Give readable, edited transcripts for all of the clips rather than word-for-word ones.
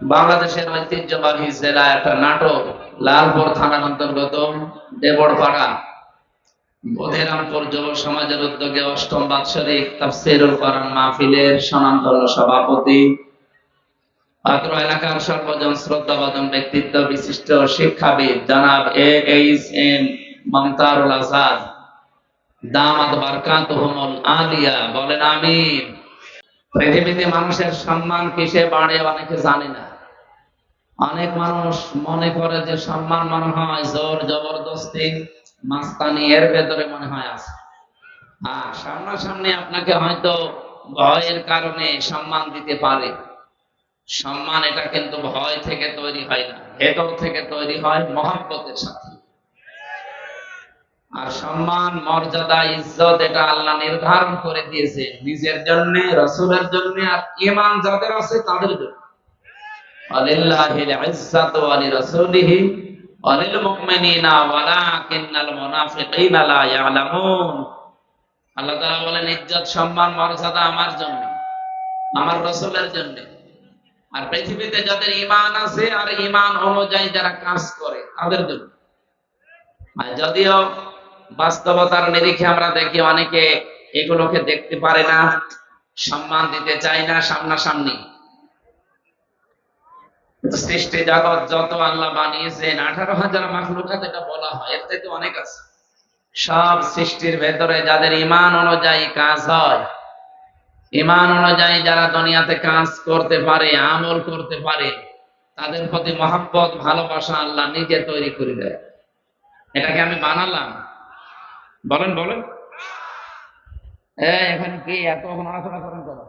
বাংলাদেশের ঐতিহ্যবাহী জেলা একটা নাটক, লালপুর থানার অন্তর্গত দেবড়পাড়া বধিরামপুর যুব সমাজের উদ্যোগে অষ্টম বাৎসরিক তাফসীরুল কোরআন মাহফিলের স্বনামধন্য সভাপতি, অত্র এলাকার সর্বজন শ্রদ্ধাভাজন ব্যক্তিত্ব বিশিষ্ট শিক্ষাবিদ জনাব AHM মমতারুল আজাদ দামাত বারকাতুহুমুল আলিয়া, বলেন আমিন। পৃথিবীতে মানুষের সম্মান কিসে বাড়ে অনেকে জানে না। অনেক মানুষ মনে করে যে সম্মান মনে হয় জোর জবরদস্তি, মাস্তানি, এর ভেতরে মনে হয় আছে। আর সামনাসামনি আপনাকে হয়তো ভয়ের কারণে সম্মান দিতে পারে। সম্মান এটা কিন্তু ভয় থেকে তৈরি হয় না, ভেতর থেকে তৈরি হয় মহব্বতের সাথে। আর সম্মান, মর্যাদা, ইজ্জত এটা আল্লাহ নির্ধারণ করে দিয়েছে নিজের জন্য, রাসূলের জন্য, আর ঈমান যাদের আছে তাদের জন্য। আলিল্লাহিল ইজ্জাতু ওয়া লিরাসূলিহি ওয়া লিল মুমিনিনা ওয়ালাকিন্নাল মুনাফিকিনা লা ইয়ালামুন। আল্লাহ তাআলা বলেন, ইজ্জত, সম্মান, মর্যাদা আমার জন্য, আমার রাসূলের জন্য, আর পৃথিবীতে যাদের ঈমান আছে আর ঈমান অনুযায়ী যারা কাজ করে তাদের জন্য। আর যদিও বাস্তবতার নিরিখে আমরা দেখি অনেকে এগুলোকে দেখতে পারে না, সম্মান দিতে চায় না সামনাসামনি। সৃষ্টি জগৎ যত আল্লাহ বানিয়েছেন, 18,000 মাখলুকাত এটা বলা হয়, এর থেকে অনেক আছে। সব সৃষ্টির ভেতরে যাদের ঈমান অনুযায়ী কাজ হয়, ঈমান অনুযায়ী যারা দুনিয়াতে কাজ করতে পারে, আমল করতে পারে, তাদের প্রতি মহব্বত, ভালোবাসা আল্লাহ নিজে তৈরি করে দেয়। এটাকে আমি বানালাম? বলেন বলেন। এখানে কি এত নড়াচড়া করেন কেন?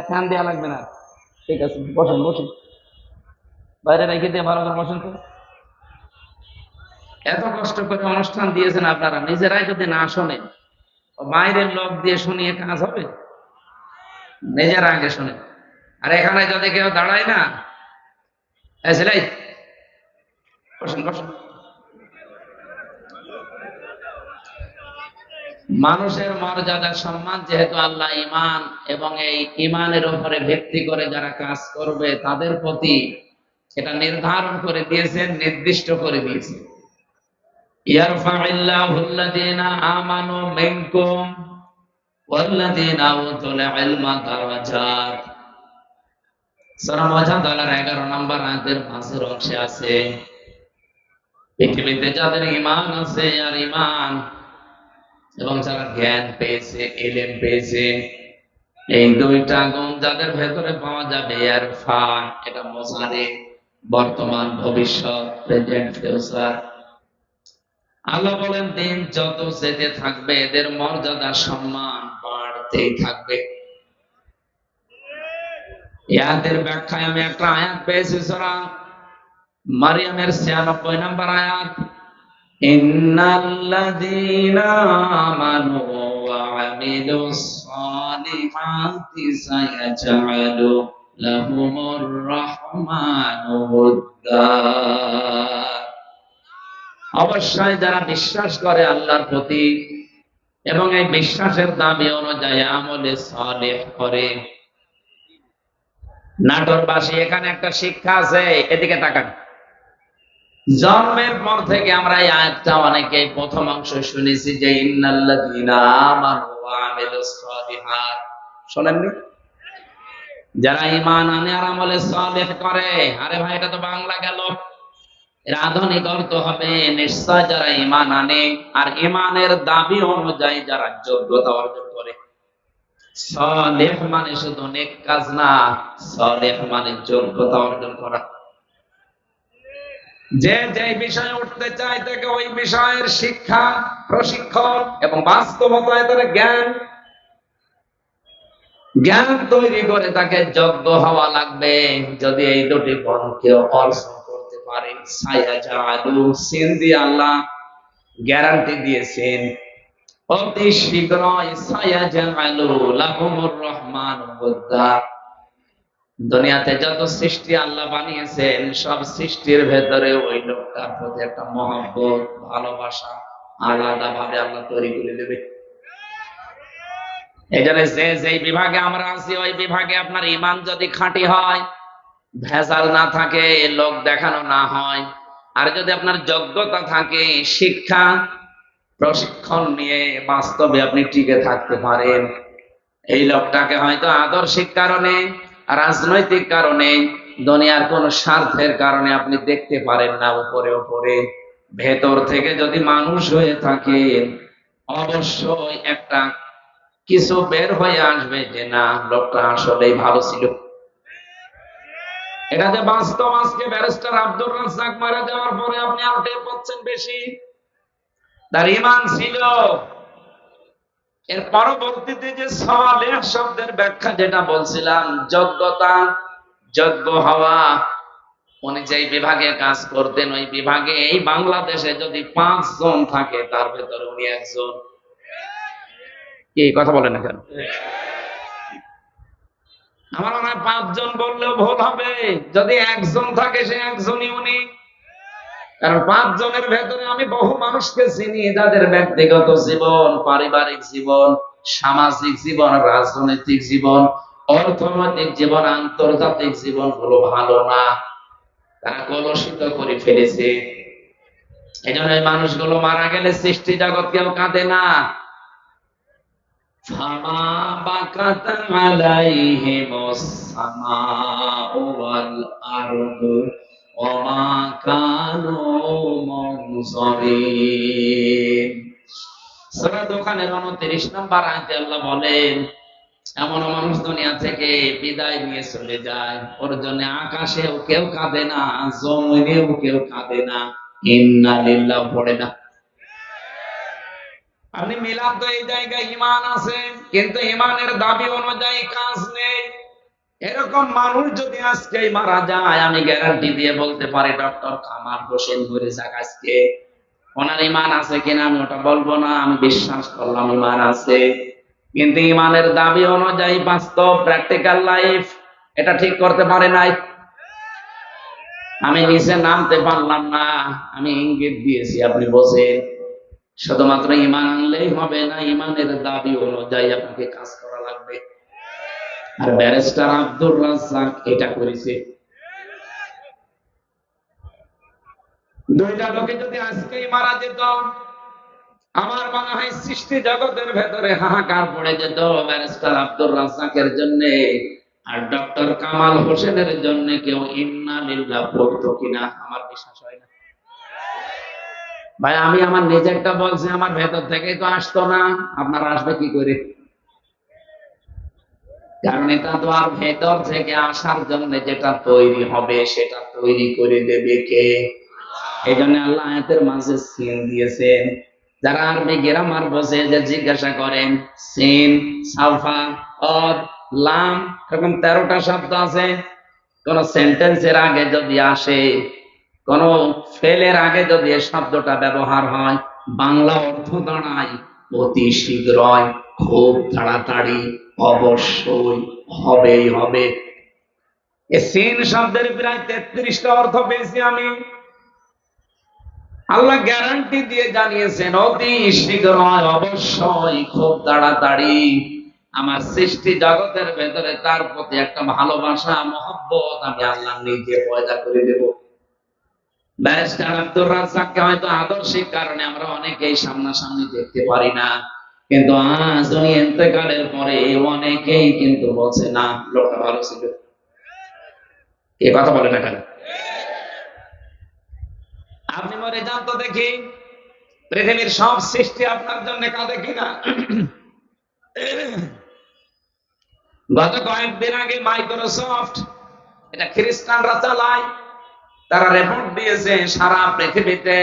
ফ্যান দেওয়া লাগবে না। ঠিক আছে, বসুন বসুন, বাইরে রেখে দিয়ে ভালো করে বসুন তো। এত কষ্ট করে অনুষ্ঠান দিয়েছেন আপনারা, নিজেরাই যদি না শোনেন, বাইরের লোক দিয়ে শুনিয়ে কাজ হবে? নিজেরা আগে শোনেন। আর এখানে যদি কেউ দাঁড়ায় না, ছেলে বসুন বসুন। মানুষের মর্যাদা, সম্মান যেহেতু আল্লাহ ঈমান এবং এই ঈমানের উপরে ভিত্তি করে যারা কাজ করবে তাদের প্রতি এটা নির্ধারণ করে দিয়েছেন, নির্দিষ্ট করে দিয়েছেন। ইয়ারফাইল্লাহুল্লাযীনা আমানু মিনকুম ওয়াল্লাযীনা উতুল ইলমা দারাজাত। সূরা মুজাদালার 11 নম্বর আয়াতের পাশের অংশে আছে, পৃথিবীতে যাদের ঈমান আছে আর ঈমান এবং যারা জ্ঞান পেয়েছে, ইলম পেয়েছে, এই দুইটা গুণ যাদের ভেতরে পাওয়া যাবে, ইরফান এটা মুজারে, বর্তমান, ভবিষ্যৎ, প্রেজেন্ট, ফিউচার। আল্লাহ বলেন, দিন যত যেতে থাকবে এদের মর্যাদা, সম্মান বাড়তেই থাকবে। ইয়াদের ব্যাখ্যায় আমি একটা আয়াত পেয়েছি, সূরা মারিয়ামের 96 নম্বর আয়াত, ইন্নাল্লাযীনা আমানু ওয়া আমিলুস সালিহাতি সায়াজআলু লাহুমুর রাহমানু উদ্দা। অবশ্যই যারা বিশ্বাস করে আল্লাহর প্রতি এবং এই বিশ্বাসের দাবি অনুযায়ী আমলে সালেহ করে। নাটোরবাসী, এখানে একটা শিক্ষা আছে, এদিকে তাকান। জন্মের পর থেকে আমরা এই আয়াতটা অনেকে প্রথম অংশ শুনেছি যে ইন্নাল্লাযীনা আমানু ওয়া আমিলুস সালিহাত, শোনেননি? যারা ঈমান আনে আর আমলে সালেহ করে। আরে ভাই, এটা তো বাংলা গেল, এর আধুনিক অর্থ হবে নিশ্চয় যারা ঈমান আনে আর ঈমানের দাবি অনুযায়ী যারা যোগ্যতা অর্জন করে। সালেহ মানে শুধু নেক কাজ না, সালেহ মানে যোগ্যতা অর্জন করা। যে যে বিষয়ে উঠতে চায় তাকে ওই বিষয়ের শিক্ষা, প্রশিক্ষণ এবং বাস্তবতায় তার জ্ঞান তৈরি করে তাকে যোগ্য হওয়া লাগবে। যদি এই দুটি গুণ কেউ অর্জন করতে পারে, সায়াজআলু, সিন দিয়ে আল্লাহ গ্যারান্টি দিয়েছেন, অতি শীঘ্রই সায়াজআলু লাহুমুর রাহমানু উদ্দা। দুনিয়াতে যত সৃষ্টি আল্লাহ বানিয়েছেন, সব সৃষ্টির ভেতরে ওই লোকটার প্রতি একটা মহব্বত, ভালোবাসা আলাদা ভাবে আল্লাহ তৈরি করে দেবে। এই জন্য যে যেই বিভাগে আমরা আছি ওই বিভাগে আপনার ঈমান যদি খাঁটি হয়, ভেজাল না থাকে, লোক দেখানো না হয়, আর যদি আপনার যোগ্যতা থাকে, শিক্ষা প্রশিক্ষণ নিয়ে বাস্তবে আপনি টিকে থাকতে পারেন, এই লোকটাকে হয়তো আদর্শিক কারণে, রাজনৈতিক কারণে, দুনিয়ার কোন স্বার্থের কারণে আপনি দেখতে পারেন না উপরে উপরে, ভেতর থেকে যদি মানুষ হয়ে থাকেন, অবশ্যই একটা কিছু বের হয়ে আসবে যে না, লোকটা আসলেই ভালো ছিল। এটা যে বাস্তব, আজকে ব্যারিস্টার আব্দুর রাজ্জাক মারা যাওয়ার পরে আপনি আরো টের পাচ্ছেন বেশি। তার ঈমান ছিল। এর পরবর্তীতে যে সালেহ শব্দের ব্যাখ্যা যেটা বলছিলাম, যোগ্যতা, যোগ্য হওয়া, উনি যেই বিভাগে কাজ করতেন ওই বিভাগে এই বাংলাদেশে যদি 5 জন থাকে তার ভেতরে উনি একজন। কি কথা বলেন না কেন? আমার মনে হয় 5 জন বললেও ভুল হবে। যদি একজন থাকে সে একজনই উনি। কারণ 5 জনের ভেতরে আমি বহু মানুষকে চিনি যাদের ব্যক্তিগত জীবন, পারিবারিক জীবন, সামাজিক জীবন, রাজনৈতিক জীবন, অর্থনৈতিক জীবন, আন্তর্জাতিক জীবন গুলো ভালো না, তারা কলুষিত করে ফেলেছে। এই জন্য এই মানুষগুলো মারা গেলে সৃষ্টি জগৎ কেউ কাঁদে না। ফামা বাকাত আলাইহিমুস সামাউ ওয়াল আরদু ওমা কানু মুনযারিন। সূরা দোকানের 29 নম্বর আয়াতে আল্লাহ বলেন, এমন মানুষ দুনিয়া থেকে বিদায় নিয়ে চলে যায়, ওর জন্য আকাশেও কেউ কাঁদে না, জমিনেও কেউ কাঁদে না, ইন্না লিল্লাহ পড়ে না। আপনি মিলাদ তো এই জায়গায় ঈমান আছে, কিন্তু ঈমানের দাবি অনুযায়ী কাজ নেই। এরকম মানুষ যদি আজকে মারা যায়, আমি গ্যারান্টি দিয়ে বলতে পারি ডক্টর কামাল হোসেন মরে যাক আজকে, ওনার ঈমান আছে কিনা আমি ওটা বলবো না, আমি বিশ্বাস করলাম ঈমান আছে, কিন্তু ঈমানের দাবি অনুযায়ী বাস্তব প্র্যাকটিক্যাল লাইফ এটা ঠিক করতে পারে নাই। আমি নিচে নামতে পারলাম না, আমি ইঙ্গিত দিয়েছি, আপনি বোঝেন। শুধুমাত্র ঈমান আনলেই হবে না, ঈমানের দাবি অনুযায়ী আপনাকে কাজ করা লাগবে। আর ব্যারিস্টার আব্দুর রাজ্জাক এটা করেছে। দুইটা লোকে যদি আজকেই মারা যেত, আমার মনে হয় সৃষ্টি জগতের ভেতরে হাহাকার পড়ে যেত ব্যারিস্টার আব্দুর রাজ্জাকের জন্য, আর ডক্টর কামাল হোসেনের জন্য কেউ ইন্না লিল্লাহ পড়তো কিনা আমার বিশ্বাস হয় না। ভাই আমি আমার নিজেরটা বলছি, আমার ভেতর থেকে তো আসতো না, আপনার আসবে কি করে? কারণ এটা তো আর ভেতর থেকে আসার জন্য যেটা তৈরি হবে সেটা তৈরি করে দেবে কে? এই জন্য আল্লাহ আয়াতের মাঝে সিন দিয়েছেন। যারা আরবি গ্রামার বোঝে যে জিজ্ঞাসা করেন, সিন, সাফা, অদ, লাম, এরকম 13টা শব্দ আছে। কোন সেন্টেন্সের আগে যদি আসে, কোন ফেলের আগে যদি এই শব্দটা ব্যবহার হয়, বাংলা অর্থ দাঁড়ায় অতি শীঘ্রই, খুব তাড়াতাড়ি, অবশ্যই, হবেই হবে। এই সিন শব্দের প্রায় 33টা অর্থ পেয়েছি আমি। আল্লাহ গ্যারান্টি দিয়ে জানিয়েছেন অতি শীঘ্রই, অবশ্যই, খুব তাড়াতাড়ি আমার সৃষ্টি জগতের ভেতরে তার প্রতি একটা ভালোবাসা, মহব্বত আমি আল্লাহ নিজে পয়দা করে দেব। ব্যারিস্টার আব্দুর রাজ্জাককে হয়তো আদর্শিক কারণে আমরা অনেকেই সামনাসামনি দেখতে পারি না, কিন্তু আজ উনি ইন্তেকালের পরে অনেকেই কিন্তু বলছে না লোকটা ভালো ছিল। এ কথা বলে না কেন? আপনি মরে যান তো দেখি, পৃথিবীর সব সৃষ্টি আপনার জন্য কাঁদে কিনা? গত কয়েকদিন আগে মাইক্রোসফট, এটা খ্রিস্টানরা চালায়, তারা রিপোর্ট দিয়েছে সারা পৃথিবীতে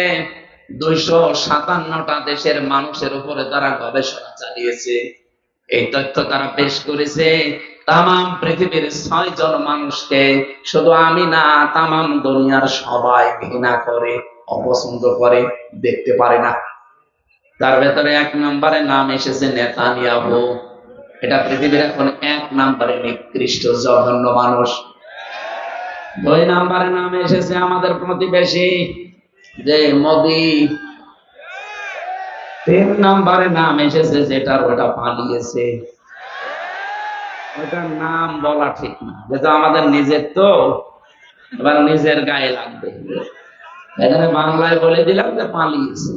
257টা দেশের মানুষের উপরে তারা গবেষণা চালিয়েছে। এই তথ্য তারা পেশ করেছে, তামাম পৃথিবীর 6 জন মানুষকে, শুধু আমি না, তামাম দুনিয়ার সবাই ঘৃণা করে, অপছন্দ করে, দেখতে পারে না। তার ভেতরে 1 নম্বরে নাম এসেছে নেতানিয়াহু। এটা পৃথিবীর এখন 1 নম্বরে নিকৃষ্ট জঘন্য মানুষ। 2 নম্বরে নাম এসেছে আমাদের প্রতিবেশী যে মোদি। 3 নম্বরে নাম এসেছে যেটার ওটা পালিয়েছে, ওটার নাম বলা ঠিক না, যেটা আমাদের নিজের তো, এবার নিজের গায়ে লাগবে। এখানে বাংলায় বলে দিলাম যে পালিয়েছে।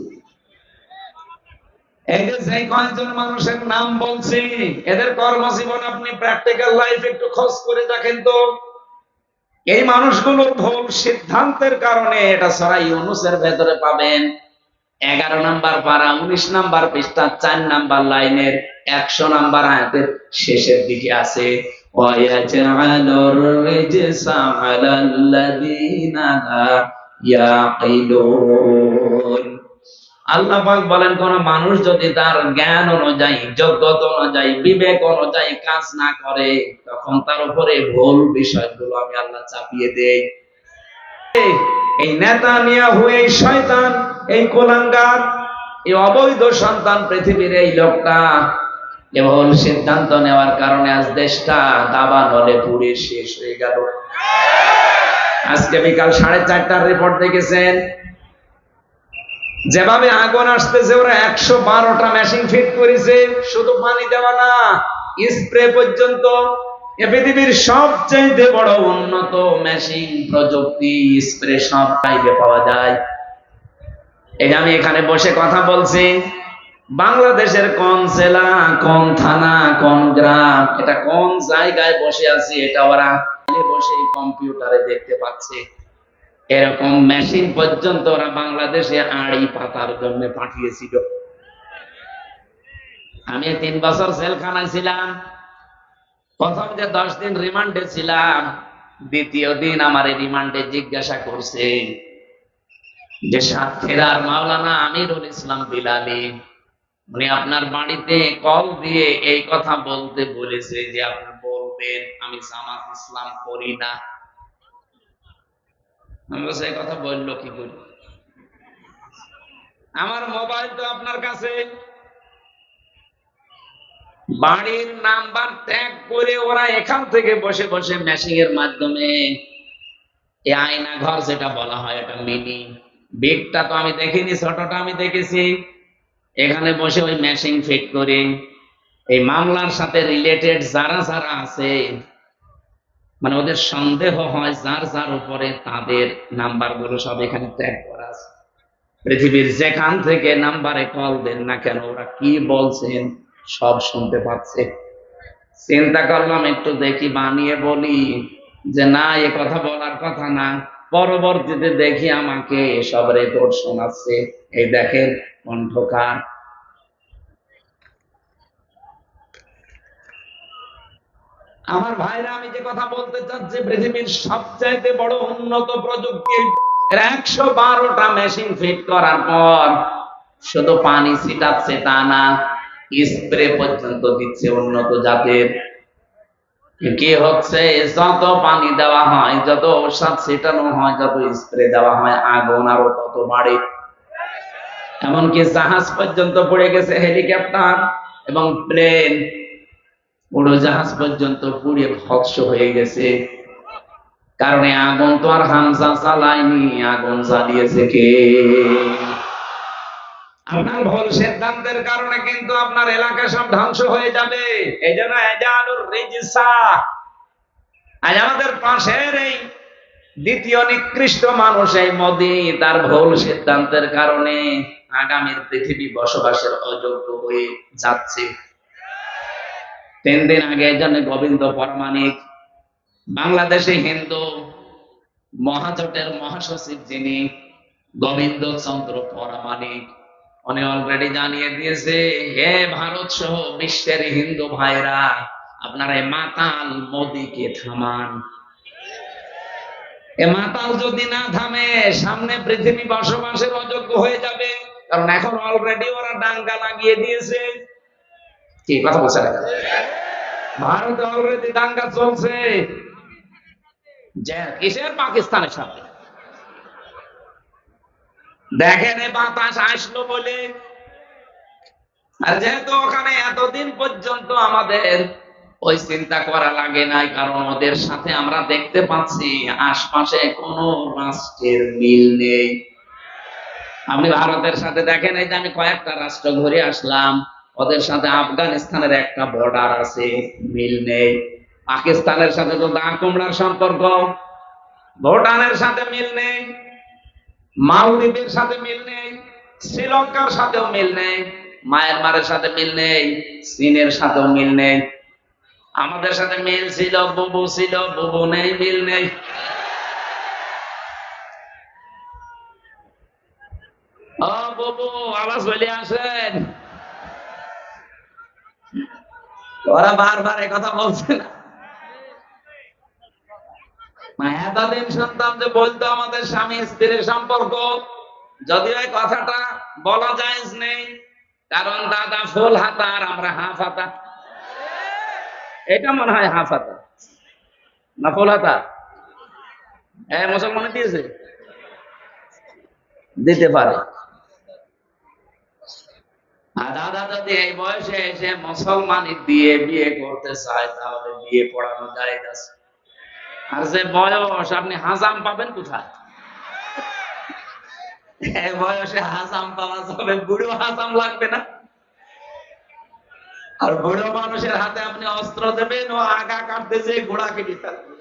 এই যে যে কয়েকজন মানুষের নাম বলছি, এদের কর্মজীবন আপনি প্র্যাকটিক্যাল লাইফ একটু খোঁজ করে দেখেন তো। এই মানুষগুলোর ভুল সিদ্ধান্তের কারণে, এটা সূরা ইউনূসের ভেতরে পাবেন 11 নাম্বার পারা 19 নাম্বার পৃষ্ঠা 4 নাম্বার লাইনের 100 নাম্বার আয়াতের শেষের দিকে আছে, ওয়ায়াজআলুর রিজসা আলাল্লাযীনা লা ইয়াকিলুন। আল্লাহ পাক বলেন, কোন মানুষ যদি তার জ্ঞান অনুযায়ী, যোগ্যতা অনুযায়ী, বিবেক অনুযায়ী কাজ না করে, তখন তার উপরে ভুল বিষয়গুলো আমি আল্লাহ চাপিয়ে দেই। এই নেতানিয়াহু, এই শয়তান, এই কুলাঙ্গার, এই অবৈধ সন্তান পৃথিবীর এই লোকটা ভুল সিদ্ধান্ত নেওয়ার কারণে আজ দেশটা দাবানলে পুড়ে শেষ হয়ে গেল। আজকে বিকাল 4:30টার রিপোর্ট দেখেছেন, যেভাবে আগুন আসতেছে, ওরা 112টা মেশিন ফিট করেছে। শুধু পানি দেওয়া না, স্প্রে পর্যন্ত। এ পৃথিবীর সবচেয়ে বড় উন্নত মেশিন প্রযুক্তি, স্প্রে সব টাইপে পাওয়া যায়। এই আমি এখানে বসে কথা বলছি, বাংলাদেশের কোন জেলা, কোন থানা, কোন গ্রাম, এটা কোন জায়গায় বসে আছি, এটা ওরা বসে কম্পিউটারে দেখতে পাচ্ছে। এরকম মেশিন পর্যন্ত ওরা বাংলাদেশে আড়ি পাতার জন্য পাঠিয়েছিল। আমি 3 বছর জেলখানায় ছিলাম। প্রথম যে 10 দিন রিমান্ডে ছিলাম, দ্বিতীয় দিন আমার রিমান্ডে জিজ্ঞাসা করছে যে সাতক্ষীরার মাওলানা আমিরুল ইসলাম বিলালী, উনি আপনার বাড়িতে কল দিয়ে এই কথা বলতে বলেছে যে আপনি বলবেন আমি জামাত ইসলাম করি না। আমি বলছি, এই কথা বললো কি করে? আমার মোবাইল তো আপনার কাছে, বাড়ির নাম্বার ট্যাগ করে ওরা এখান থেকে বসে বসে মেশিং এর মাধ্যমে, এই আয়না ঘর যেটা বলা হয়, এটা মিনি, বিগটা তো আমি দেখিনি, ছোটটা আমি দেখেছি। এখানে বসে ওই মেশিং ফিট করে এই মামলার সাথে রিলেটেড যারা যারা আছে, মানে ওদের সন্দেহ হয় যার যার উপরে, তাদের নাম্বার গুলো সব এখানে ট্যাগ করা আছে। পৃথিবীর যেখান থেকে নাম্বারে কল দেন না কেন, ওরা কি বলছেন সব শুনতে পাচ্ছে। চিন্তা করলাম একটু দেখি, বানিয়ে বলি যে না, এ কথা বলার কথা না। পরবর্তীতে দেখি আমাকে সব রেকর্ড শোনাচ্ছে। এই দেখেন কণ্ঠকার। আমার ভাইরা, আমি যে কথা বলতে চাচ্ছি, পৃথিবীর সবচাইতে বড় উন্নত প্রযুক্তি, 112টা মেশিন ফিট করার পর শুধু পানি ছিটাচ্ছে তা না, স্প্রে পর্যন্ত দিচ্ছে উন্নত জাতের। কি হচ্ছে, যত পানি দেওয়া হয়, যত ওষুধ ছিটানো হয়, যত স্প্রে দেওয়া হয়, আগুন আরো তত বাড়ে। এমনকি জাহাজ পর্যন্ত পড়ে গেছে, হেলিকপ্টার এবং প্লেন, উড়োজাহাজ পর্যন্ত পুড়ে ভস্ম হয়ে গেছে। কারণ আগুন তো আর হামজা চালায়নি, আগুন জ্বালিয়েছে কে? আপনার ভুল সিদ্ধান্তের কারণে কিন্তু আপনার এলাকা সব ধ্বংস হয়ে যাবে। এই জন্য এজালুর রিজসা, আজ আমাদের পাশের এই দ্বিতীয় নিকৃষ্ট মানুষ এই মোদি, তার ভুল সিদ্ধান্তের কারণে আগামীর পৃথিবী বসবাসের অযোগ্য হয়ে যাচ্ছে। 3 দিন আগে একজন গোবিন্দ পরমাণিক, বাংলাদেশে হিন্দু মহাজোটের মহাসচিব যিনি গোবিন্দ চন্দ্র পরমাণিক, উনি অলরেডি জানিয়ে দিয়েছে, হে ভারত সহ বিশ্বের হিন্দু ভাইরা, আপনারা এই মাতাল মোদিকে থামান। এ মাতাল যদি না থামে, সামনে পৃথিবী বসবাসের অযোগ্য হয়ে যাবে। কারণ এখন অলরেডি ওরা ডাঙ্গা লাগিয়ে দিয়েছে। কি কথা বলছে? ভারতে অলরেডি দাঙ্গা চলছে। যে কিসের? পাকিস্তানের সাথে। দেখেন, এই বাতাস আসলো বলে। আর যেহেতু ওখানে এতদিন পর্যন্ত আমাদের ওই চিন্তা করা লাগে নাই, কারণ ওদের সাথে আমরা দেখতে পাচ্ছি আশপাশে কোন রাষ্ট্রের মিল নেই। আপনি ভারতের সাথে দেখেন, এই যে আমি কয়েকটা রাষ্ট্র ঘুরে আসলাম, ওদের সাথে আফগানিস্তানের একটা বর্ডার আছে, মিল নেই। পাকিস্তানের সাথে তো দা কুমড়ার সম্পর্ক। ভুটানের সাথে মিল নেই, মালদ্বীপের সাথে মিল নেই, শ্রীলঙ্কার সাথেও মিল নেই, মায়ানমারের সাথে মিল নেই, চীনের সাথেও মিল নেই। আমাদের সাথে মিল ছিল, বুবু নেই, মিল নেই। ও বুবু, আবার চলে আসেন। ওরা বারবার কথা বলছে না। এতদিন শুনতাম যে বলতো আমাদের স্বামী স্ত্রীর সম্পর্ক, যদিও এই কথাটা বলা জায়েজ নেই, কারণ দাদা ফুল হাতা আর আমরা হাফ হাতা। এটা মনে হয় হাফ হাতা না ফুল হাতা? মুসলমান দিয়েছে, দিতে পারে। আর দাদা যদি এই বয়সে এসে মুসলমানি দিয়ে বিয়ে করতে চায় তাহলে বিয়ে পড়ানো যায় আছে। আর যে বয়স, আপনি হাজাম পাবেন কোথায়? এই বয়সে হাজাম পাওয়া যাবে, বুড়ো হাজাম লাগবে না? আর বুড়ো মানুষের হাতে আপনি অস্ত্র দেবেন, ও আগা কাটতে যে গোড়া কেটে ফেলবে।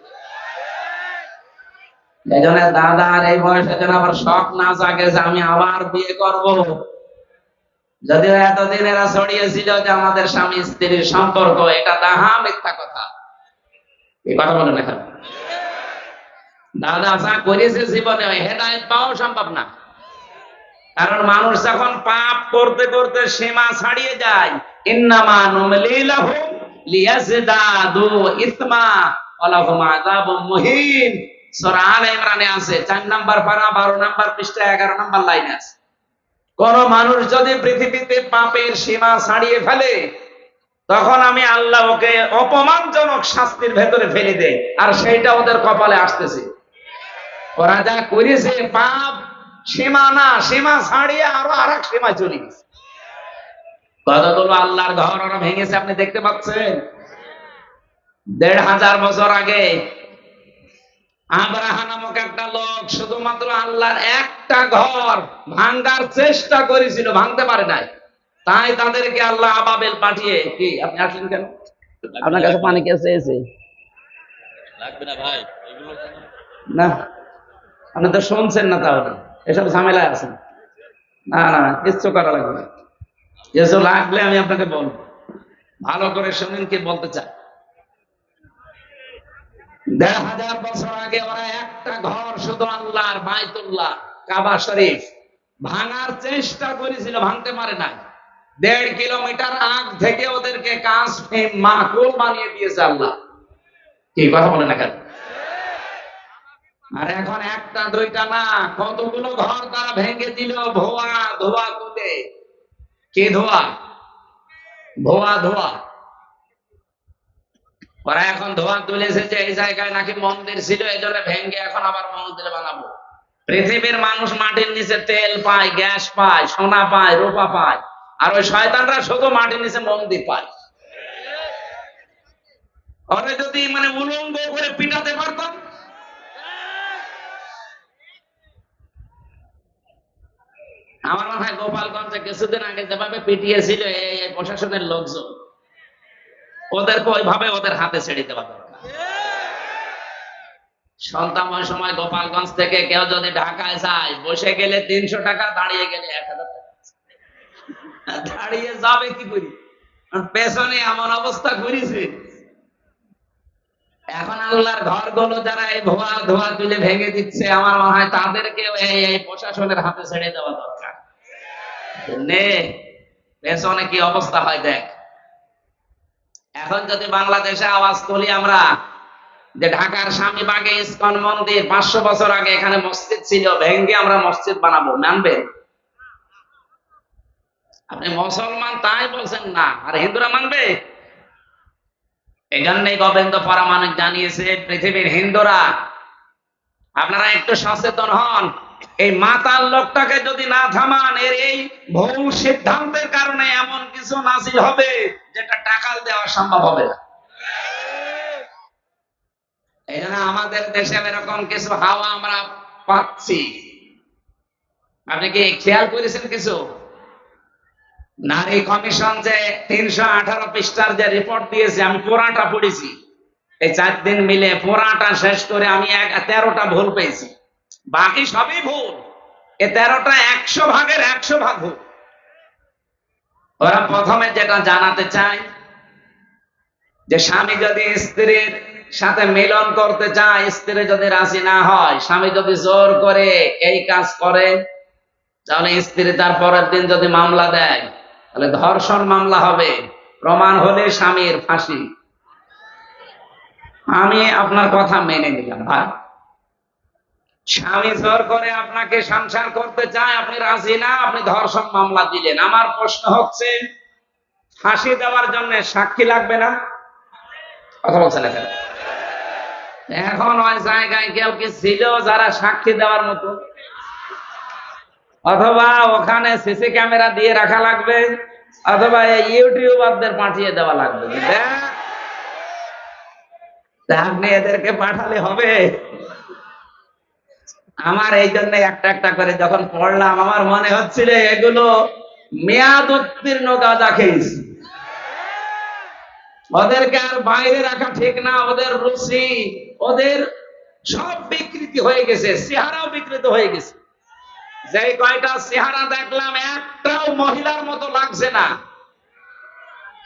এই জন্য দাদার এই বয়সে যেন আবার শখ না জাগে যে আমি আবার বিয়ে করব। যদিও এতদিন এরা ছড়িয়েছিল যে আমাদের স্বামী স্ত্রীর সম্পর্ক, এটা দাহা মিথ্যা কথা। এই কথা বলেন এখন। দাদা যা করেছে জীবনে হেদায়েত পাওয়া সম্ভব না। কারণ মানুষ যখন পাপ করতে করতে সীমা ছাড়িয়ে যায়, ইন্নামা নুমলি লাহুম লিয়াজদাদু ইসমা ওয়া লাহুম আযাবুম মুহিন। সূরা আলে ইমরানে আছে, 4 নাম্বার পারা, 12 নাম্বার পৃষ্ঠা, 11 নাম্বার লাইনে আছে। কোন মানুষ যদি পৃথিবীতে পাপের সীমা ছাড়িয়ে ফেলে, তখন আমি আল্লাহ ওকে অপমানজনক শাস্তির ভেতরে ফেলে দেই, আর সেইটা ওদের কপালে আসতেছে। ওরা যা করেছে পাপ সীমা না, সীমা ছাড়িয়ে আরো আর এক সীমা চলে গেছে। কতগুলো আল্লাহর ঘর ওরা ভেঙেছে আপনি দেখতে পাচ্ছেন। 1500 বছর আগে আব্রাহা নামক একটা লোক শুধুমাত্র আল্লাহর একটা ঘর ভাঙার চেষ্টা করেছিল, ভাঙতে পারে নাই। তাই তাদেরকে আল্লাহ আবাবেল পাঠিয়ে, কি আপনি আসলেন কেন? আপনার কাছে পানি কে চেয়েছে? লাগবে না ভাই, এগুলো না, আপনি তো শুনছেন না, তাহলে এসব ঝামেলায় আছেন। না না, কিচ্ছু করা লাগবে না। কিছু লাগলে আমি আপনাকে বলবো, ভালো করে শুনেন কি বলতে চাই। 1500 বছর আগে ওরা একটা ঘর শুধু আল্লাহর বাইতুল্লাহ কাবা শরীফ ভাঙার চেষ্টা করেছিল, ভাঙতে পারে নাই। 1.5 কিলোমিটার আগ থেকে ওদেরকে কাঁচ মাকুল বানিয়ে দিয়েছে আল্লাহ। কি কথা বলে না কেন? আর এখন একটা দুইটা না, কতগুলো ঘর তারা ভেঙে দিল ধোয়া ধোয়া তুলে। কি ধোয়া? ধোয়া ধোয়া। ওরা এখন ধোয়া তুলেছে যে এই জায়গায় নাকি মন্দির ছিল, এই জন্য ভেঙে এখন আবার মন্দির বানাবো। পৃথিবীর মানুষ মাটির নিচে তেল পায়, গ্যাস পায়, সোনা পায়, রূপা পায়, আর ওই শয়তানরা শুধু মাটির নিচে মন্দির পায়। ওরা যদি মানে উলঙ্গ করে পিটাতে পারতাম। আমার মনে হয় গোপালগঞ্জে কিছুদিন আগে যেভাবে পিটিয়েছিল এই প্রশাসনের লোকজন, ওদেরকে ওইভাবে ওদের হাতে ছেড়ে দেওয়া দরকার। সন্তান ওই সময় গোপালগঞ্জ থেকে কেউ যদি ঢাকায় যায়, বসে গেলে 300 টাকা, দাঁড়িয়ে গেলে 1000 টাকা। দাঁড়িয়ে যাবে কি করি, পেছনে এমন অবস্থা করেছে। এখন আল্লাহর ঘরগুলো যারা এই ধোয়া ধোয়া তুলে ভেঙে দিচ্ছে, আমার মনে হয় তাদেরকে এই প্রশাসনের হাতে ছেড়ে দেওয়া দরকার। নে পেছনে কি অবস্থা হয় দেখ। এখন যদি বাংলাদেশে আওয়াজ তুলি আমরা যে ঢাকার স্বামীবাগে ইসকন মন্দির, 500 বছর আগে এখানে মসজিদ ছিল, ভেঙে আমরা মসজিদ বানাবো, মানবে? আপনি মুসলমান তাই বলছেন না, আর হিন্দুরা মানবে? এই জন্যই গোবিন্দ পরমাণিক জানিয়েছে, পৃথিবীর হিন্দুরা আপনারা একটু সচেতন হন। এই মাতাল লোকটাকে যদি না থামান, এর এই ভুল সিদ্ধান্তের কারণে এমন কিছু নাজিল হবে যেটা টাকাল দেওয়া সম্ভব হবে না। এই জন্য আমাদের দেশে এরকম কিছু হাওয়া আমরা পাচ্ছি। আপনি কি খেয়াল করেছেন কিছু? নারী কমিশন যে 318 পৃষ্ঠার যে রিপোর্ট দিয়েছে, আমি পুরাটা পড়েছি। এই 4 দিন মিলে পুরাটা শেষ করে আমি 13টা ভুল পেয়েছি, বাকি সবই ভুল। এই 13টা 100 ভাগের 100 ভাগ ভুল। ওরা প্রথমে যেটা জানাতে চায় যে স্বামী যদি স্ত্রীর সাথে মিলন করতে চায়, স্ত্রী যদি রাজি না হয়, স্বামী যদি জোর করে এই কাজ করে, তাহলে স্ত্রী তার পরের দিন যদি মামলা দেয়, তাহলে ধর্ষণ মামলা হবে, প্রমাণ হলে স্বামীর ফাঁসি। আমি আপনার কথা মেনে নিলাম ভাই, স্বামী জোর করে আপনাকে সংসার করতে চায়, আপনি রাজি না, আপনি ধর্ষণ মামলা দিলেন। আমার প্রশ্ন হচ্ছে, ফাঁসি দেওয়ার জন্য সাক্ষী লাগবে না? কথা বলছেন এখন? এখন ওই জায়গায় কেউ কি ছিল যারা সাক্ষী দেওয়ার মতো? অথবা ওখানে সিসি ক্যামেরা দিয়ে রাখা লাগবে, অথবা ইউটিউবারদের পাঠিয়ে দেওয়া লাগবে। আপনি এদেরকে পাঠালে হবে? আমার এই জন্য একটা একটা করে যখন পড়লাম, আমার মনে হচ্ছিল এগুলো মেয়াদ উত্তীর্ণ গাঁজা খেয়েছি। ওদেরকে আর বাইরে রাখা ঠিক না, ওদের রুচি, ওদের সব বিকৃতি হয়ে গেছে, চেহারাও বিকৃত হয়ে গেছে। যে কয়টা চেহারা দেখলাম, একটাও মহিলার মতো লাগছে না।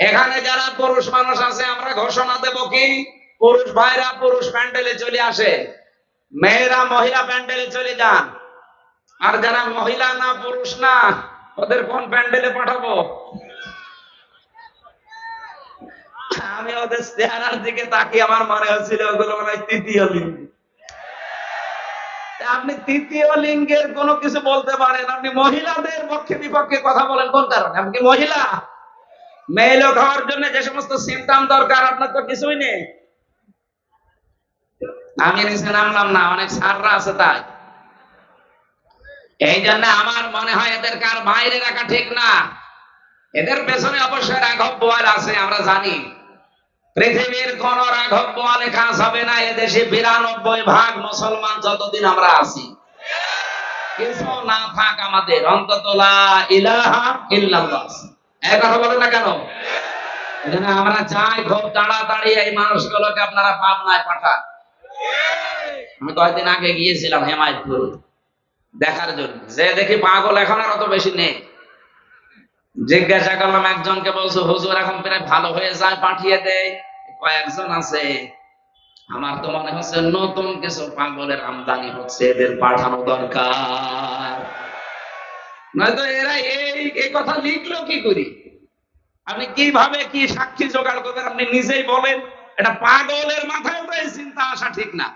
এখানে যারা পুরুষ মানুষ আছে, আমরা ঘোষণা দেব কি, পুরুষ ভাইরা পুরুষ প্যান্ডেলে চলে আসে, মেয়েরা মহিলা প্যান্ডেলে চলে যান। আর যারা মহিলা না পুরুষ না, ওদের কোন প্যান্ডেলে পাঠাবো? আমি ওদের চেহারার দিকে তাকিয়ে আমার মনে হচ্ছিল ওগুলো মনে হয় তৃতীয় লিঙ্গ। আপনি তৃতীয় লিঙ্গের কোনো কিছু বলতে পারেন, আপনি মহিলাদের পক্ষে বিপক্ষে কথা বলেন কোন কারণে? আপনি মহিলা, মেয়ে লোক হওয়ার জন্য যে সমস্ত সিমটম দরকার আপনার তো কিছুই নেই। আমি নিচে নামলাম না, অনেক সাররা আছে তাই। এই জন্য আমার মনে হয় এদেরকে আর বাইরে রাখা ঠিক না। এদের পেছনে অবশ্যই রাঘব বোয়াল আছে, আমরা জানি। পৃথিবীর কোন রাঘব বোয়ালে কাজ হবে না। এদেশে 92% মুসলমান যতদিন আমরা আছি। কিছু না থাক আমাদের, অন্তত লা ইলাহা ইল্লাল্লাহ। এই কথা বলেন না কেন? এজন্য আমরা চাই খুব তাড়াতাড়ি এই মানুষগুলোকে আপনারা পাবনায় পাঠান। আমি কয়েকদিন আগে গিয়েছিলাম হেমায়তপুর দেখার জন্য, যে দেখি পাগল এখন আর অত বেশি নেই। জিজ্ঞাসা করলাম একজনকে, বলছো হুজুর এখন প্রায় ভালো হয়ে যায়, পাঠিয়ে দেয়। কয়েকজন আছে, আমার তো মনে হচ্ছে নতুন কিছু পাগলের আমদানি হচ্ছে, এদের পাঠানো দরকার। নয়তো এরা এই কথা লিখলো কি করি? আপনি কিভাবে কি সাক্ষী জোগাড় করবেন? আপনি নিজেই বলেন। এটা পাগলের মাথায় তো এই চিন্তা আসা ঠিক না।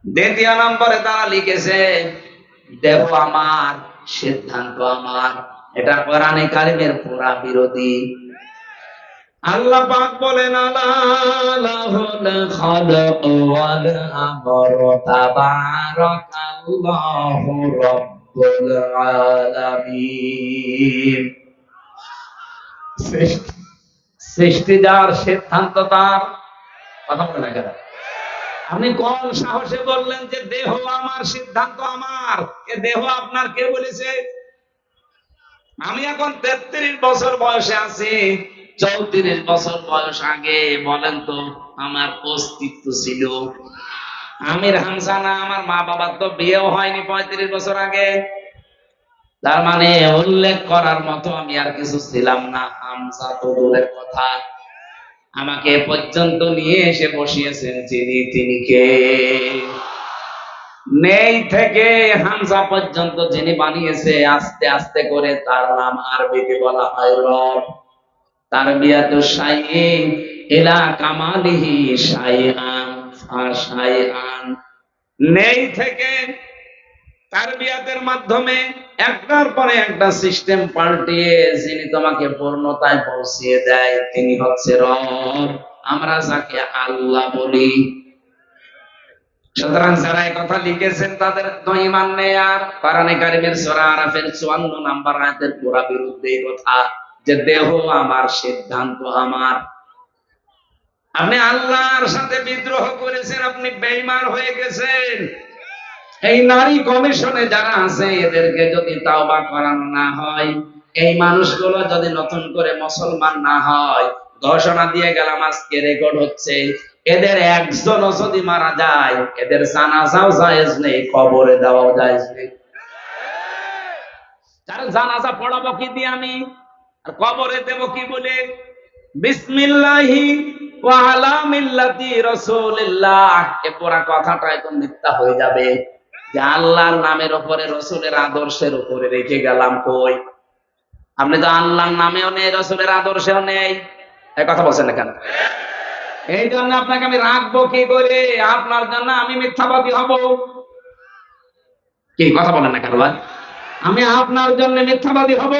দ্বিতীয় নম্বরে তারা লিখেছে, দেহ আমার, সিদ্ধান্ত আমার। এটা কোরআনে কারিমের পুরা বিরোধী। আল্লাহ পাক বলেন, আলাহুল খালাক ওয়াল আমর তাবারাকাল্লাহু রাব্বুল আলামিন। সৃষ্টি যার, সিদ্ধান্ত তার। কথা বলে না কেন? আপনি কোন সাহসে বললেন যে দেহ আমার, সিদ্ধান্ত আমার? এ দেহ আপনার কে বলেছে? আমি এখন 33 বছর বয়সে আছি, 34 বছর বয়স আগে বলেন তো আমার অস্তিত্ব ছিল? আমির হামজা না, আমার মা বাবার তো বিয়েও হয়নি 35 বছর আগে। তার মানে উল্লেখ করার মতো আমি আর কিছু ছিলাম না। হামজা তো দূরের কথা, আমাকে পর্যন্ত নিয়ে এসে বসিয়েছেন তিনি কে? নেই থেকে হামজা পর্যন্ত যিনি বানিয়েছে, আস্তে আস্তে করে তার নাম আরবিতে বলা হয় রব। তারবিয়াতু শাইইন ইলা কামালিহি শাইআন ফাশাইআন। নেই থেকে তারবিয়াতের মাধ্যমে একটার পরে একটা সিস্টেম পাল্টিয়ে যিনি তোমাকে পূর্ণতায় পৌঁছিয়ে দেয়, তিনি হচ্ছে রব। আমরা যাকে আল্লাহ বলি। সুতরাং যারা এই কথা লিখেছেন তাদের তো ঈমান নেই। আর কোরআনে কারিমের সূরা আরাফের 54 নম্বর আয়াতের পুরা বিরুদ্ধে এই কথা, যে দেহ আমার, সিদ্ধান্ত আমার। আপনি আল্লাহর সাথে বিদ্রোহ করেছেন, আপনি বেঈমান হয়ে গেছেন। এই নারী কমিশনে যারা আছে, এদেরকে যদি তাওবা করানো না হয়, এই মানুষগুলো যদি নতুন করে মুসলমান না হয়, ঘোষণা দিয়ে গেলাম আজকে রেকর্ড হচ্ছে, এদের একজনও যদি মারা যায় এদের জানাজাও জায়েজ নেই, কবরে দেওয়াও জায়েজ নেই। কারণ জানাজা পড়াবো কি দিয়ে আমি, আর কবরে দেব কি বলে? বিসমিল্লাহি ওয়া আলা মিল্লাতি রাসূলিল্লাহ, এ পুরা কথাটা এখন মিথ্যা হয়ে যাবে যে আল্লাহর নামের উপরে রাসূলের আদর্শের উপরে রেখে গেলাম। কই, আপনি তো আল্লাহর নামেও নেই, রাসূলের আদর্শেও নেই, এই কথা বলছেন না কেন? এই জন্য আপনাকে আমি রাখবো কি করে? আপনার জন্য আমি মিথ্যাবাদী হব? কি কথা বলেন না কেন ভাই? আমি আপনার জন্য মিথ্যাবাদী হব?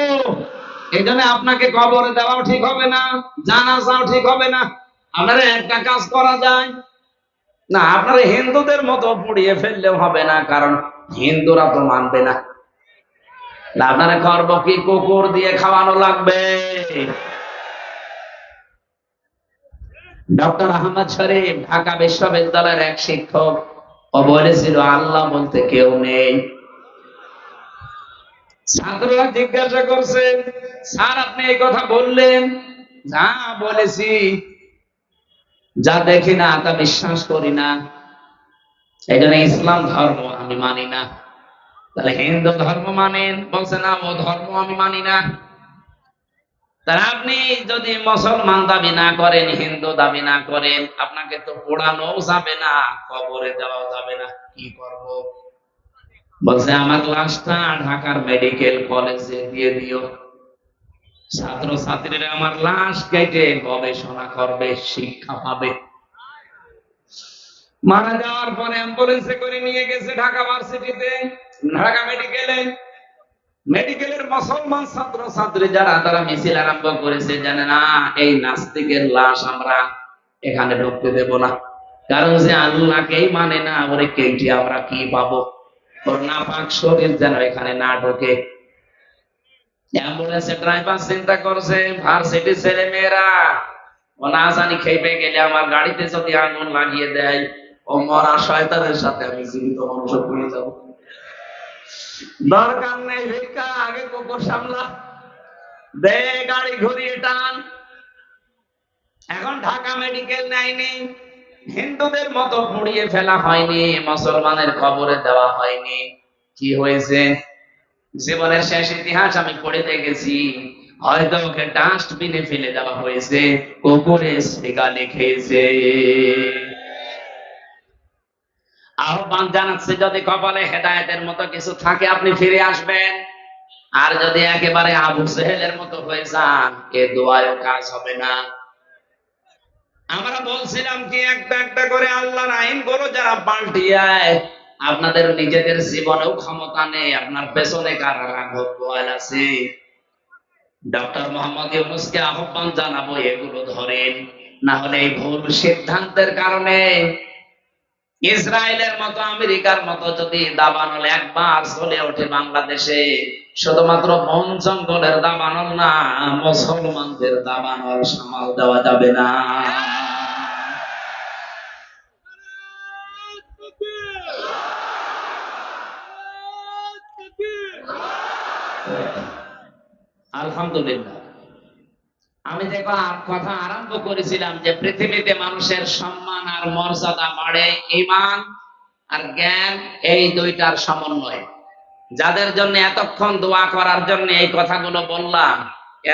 এই জন্য আপনাকে কবরে দেওয়াও ঠিক হবে না, জানাজাও ঠিক হবে না। আপনারা একটা কাজ করা যায় না, আপনারা হিন্দুদের মতো পুড়িয়ে ফেললেও হবে না, কারণ হিন্দুরা তো মানবে না। আপনারা করবো কি? কুকুর দিয়ে খাওয়ানো লাগবে। ডক্টর আহমদ শরীফ ঢাকা বিশ্ববিদ্যালয়ের এক শিক্ষক, ও বলেছিল আল্লাহ বলতে কেউ নেই। ছাত্ররা জিজ্ঞাসা করছে, স্যার আপনি এই কথা বললেন? যা বলেছি, যা দেখি না তা বিশ্বাস করি না, এই জন্য ইসলাম ধর্ম আমি মানি না। তাহলে হিন্দু ধর্ম মানেন? বলছে না, ও ধর্ম আমি মানি না। তাহলে আপনি যদি মুসলমান দাবি না করেন, হিন্দু দাবি না করেন, আপনাকে তো পোড়ানো যাবে না, কবরে দেওয়াও যাবে না, কি করব? বলছে আমার লাশটা ঢাকার মেডিকেল কলেজে দিয়ে দিও, ছাত্র ছাত্রীরা আমার লাশ কেটে গবেষণা করবে, শিক্ষা পাবে। মারা যাওয়ার পরে অ্যাম্বুলেন্সে করে নিয়ে গেছে ঢাকা ভার্সিটিতে, ঢাকা মেডিকেলে। মেডিকেলের মুসলমান ছাত্র ছাত্রী যারা, তারা মিছিল আরম্ভ করেছে, জানে না এই নাস্তিকের লাশ আমরা এখানে ঢুকতে দেব না, কারণ যে আল্লাহকেই মানে না, ওরে কেটে আমরা কি পাবো? ওর নাপাক শরীর যেন এখানে না ঢোকে। অ্যাম্বুলেন্সের ড্রাইভার চিন্তা করছে, ভার্সিটির ছেলে মেয়েরা ও না জানি খেপে গেলে আমার গাড়িতে যদি আগুন লাগিয়ে দেয়, ও মরা শয়তানের সাথে আমি জীবিত মানুষ করে যাব। দরকার নেই ভিক্ষা, আগে কুকুর সামলা, দে গাড়ি ঘুরিয়ে টান। এখন ঢাকা মেডিকেল নেয়নি, হিন্দুদের মতো পুড়িয়ে ফেলা হয়নি, মুসলমানের কবরে দেওয়া হয়নি। কি হয়েছে? জীবনের শেষ ইতিহাস আমি পড়ে গেছি, হয়তো ওকে ডাস্টবিনে ফেলে দেওয়া হয়েছে, কুকুরে সিগা লিখেছে। আহ্বান জানাচ্ছে, যদি কপালে হেদায়েতের মতো কিছু থাকে আপনি ফিরে আসবেন, আর যদি একেবারে আবু জেহেলের মতো হয়ে যান, এ দোয়ায়ও কাজ হবে না। আমরা বলছিলাম কি, একটা একটা করে আল্লাহর আইনগুলো যারা পাল্টিয়ে আপনাদের নিজেদের জীবনেও ক্ষমতা নেই, আপনার পেছনে কারা রাঘব বোয়াল আছে। ডক্টর মোহাম্মদ ইউনূসকে আহ্বান জানাবো, এগুলো ধরেন, না হলে এই ভুল সিদ্ধান্তের কারণে ইসরায়েলের মতো, আমেরিকার মতো যদি দাবানল একবার চলে ওঠে বাংলাদেশে, শুধুমাত্র বন জঙ্গলের দাবানল না, মুসলমানদের দাবানল সামাল দেওয়া যাবে না। আলহামদুলিল্লাহ, আমি যে কথা আরম্ভ করেছিলাম যে পৃথিবীতে মানুষের সম্মান আর মর্যাদা বাড়ে ঈমান আর জ্ঞান, এই দুইটার সমন্বয়। যাদের জন্য এতক্ষণ দোয়া করার জন্য এই কথাগুলো বললাম,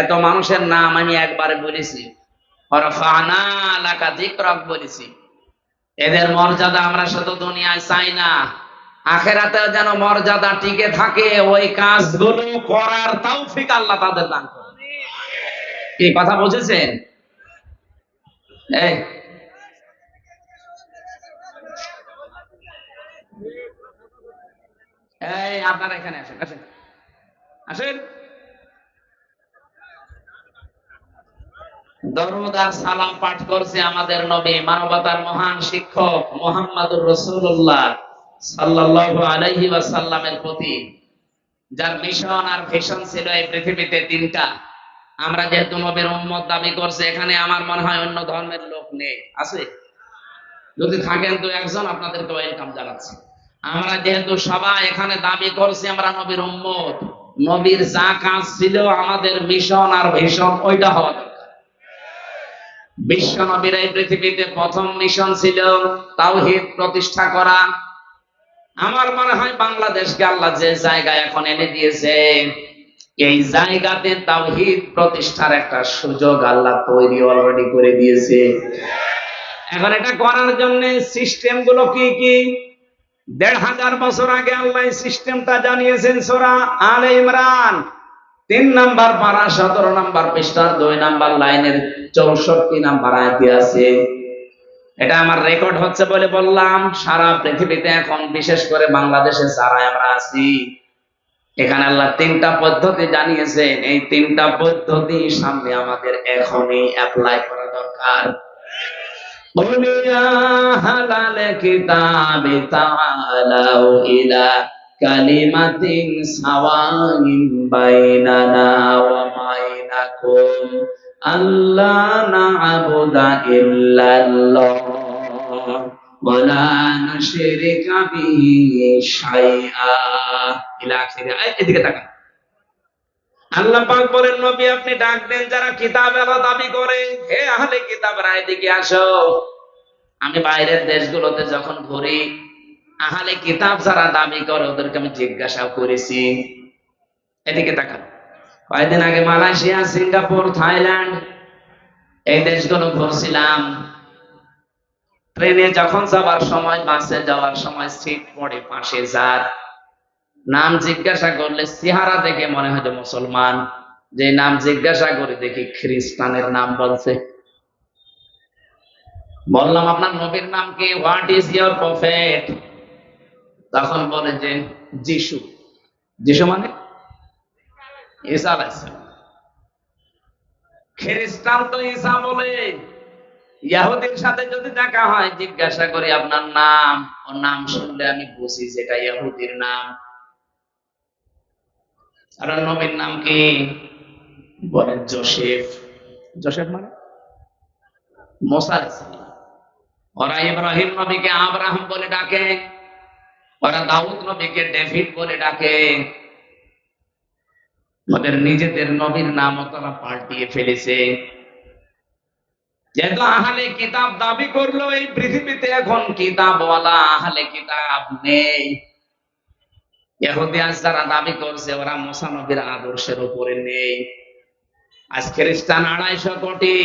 এত মানুষের নাম আমি একবারে বলেছি, ওয়ারফা'না লাকা যিকরাক বলেছি। এদের মর্যাদা আমরা শুধু দুনিয়ায় চাই না, আখিরাতেও যেন মর্যাদা টিকে থাকে, ওই কাজগুলো করার তৌফিক আল্লাহ তাদের দান করুন। কি কথা বুঝেছেন? এই এই আপনারা এখানে আসেন, আসেন, আসেন। দরুদ আর সালাম পাঠ করছে আমাদের নবী, মানবতার মহান শিক্ষক মুহাম্মদুর রাসূলুল্লাহ সাল্লাল্লাহু আলাইহি ওয়াসাল্লামের প্রতি, যার মিশন আর ভিশন ছিল এই পৃথিবীতে তিনটা। আমরা যেহেতু নবীর উম্মত দাবি করছে, এখানে আমার মনে হয় অন্য ধর্মের লোক নেই, আছে? যদি থাকেন তো একজন, আপনাদেরকে ওয়েলকাম জানাচ্ছি। আমরা যেহেতু সবাই এখানে দাবি করছি আমরা নবীর উম্মত, নবীর যা কাজ ছিল, আমাদের মিশন আর ভিশন ওইটা হওয়া দরকার। বিশ্ব নবীর এই পৃথিবীতে প্রথম মিশন ছিল তাওহীদ প্রতিষ্ঠা করা। আমার মনে হয় বাংলাদেশকে আল্লাহ যে জায়গায় এখন এনে দিয়েছে, এই জায়গাতে তাওহীদ প্রতিষ্ঠার একটা সুযোগ আল্লাহ তৈরি অলরেডি করে দিয়েছে। এখন এটা করার জন্য সিস্টেম গুলো কি কি? ১৫০০ বছর আগে আল্লাহ সিস্টেমটা জানিয়েছেন সূরা আলে ইমরান ৩ নাম্বার পারা ১৭ নাম্বার পৃষ্ঠার ২ নাম্বার লাইনের ৬৪ নাম্বার আয়াতে আছে। এটা আমার রেকর্ড হচ্ছে বলে বললাম। সারা পৃথিবীতে এখন বিশেষ করে বাংলাদেশে যারা আমরা আছি, এখানে আল্লাহ ৩টা পদ্ধতি জানিয়েছেন। এই ৩টা পদ্ধতি সামনে আমাদের এখনই অ্যাপ্লাই করা দরকার। قل يا أهل الكتاب تعالوا إلى كلمة سواء بيننا وبينكم ألا نعبد إلا الله ولا نشرك به شيئا إلى آخره। এদিকে তাকান। আল্লাহ পাক বলেন, নবী আপনি ডাক দেন যারা কিতাবের দাবি করে, হে আহলে কিতাবরা এদিকে আসো। আমি বাইরের দেশগুলোতে যখন ঘুরি, আহলে কিতাব যারা দাবি করে ওদেরকে আমি জিজ্ঞাসা করেছি। এদিকে তাকান। কয়েকদিন আগে মালয়েশিয়া, সিঙ্গাপুর, থাইল্যান্ড এই দেশগুলো ঘুরছিলাম। ট্রেনে যখন যাওয়ার সময়, বাসে যাওয়ার সময় সিট পড়ে পাশে, যার নাম জিজ্ঞাসা করলে চেহারা দেখে মনে হয় যে মুসলমান, যে নাম জিজ্ঞাসা করে দেখি খ্রিস্টানের নাম বলছে। বললাম আপনার নবীর নাম কি? What is your prophet? তখন বলে যে যিশু। যিশু মানে ঈসা আলাইহিস সালাম। খ্রিস্টান তো ঈসা বলে। ইহুদির সাথে যদি দেখা হয়, জিজ্ঞাসা করি আপনার নাম, ও নাম শুনলে আমি বুঝি যেটা ইহুদির নাম। আর নবীর নাম কি? বলে জোসেফ। জোসেফ মানে মুসা আলাইহিস সালাম। ওরা ইব্রাহিম নবীকে আব্রাহাম বলে ডাকে, ওরা দাউদ নবীকে ডেভিড বলে ডাকে। ওদের নিজেদের নবীর নামও তারা পাল্টিয়ে ফেলেছে। যেহেতু আহলে কিতাব দাবি করলো, এই পৃথিবীতে এখন কিতাবওয়ালা আহলে কিতাব নেই। ইহুদি আজ যারা দাবি করছে ওরা মুসা নবীর আদর্শের উপরে নেই। আজ খ্রিস্টান ২৫০ কোটি,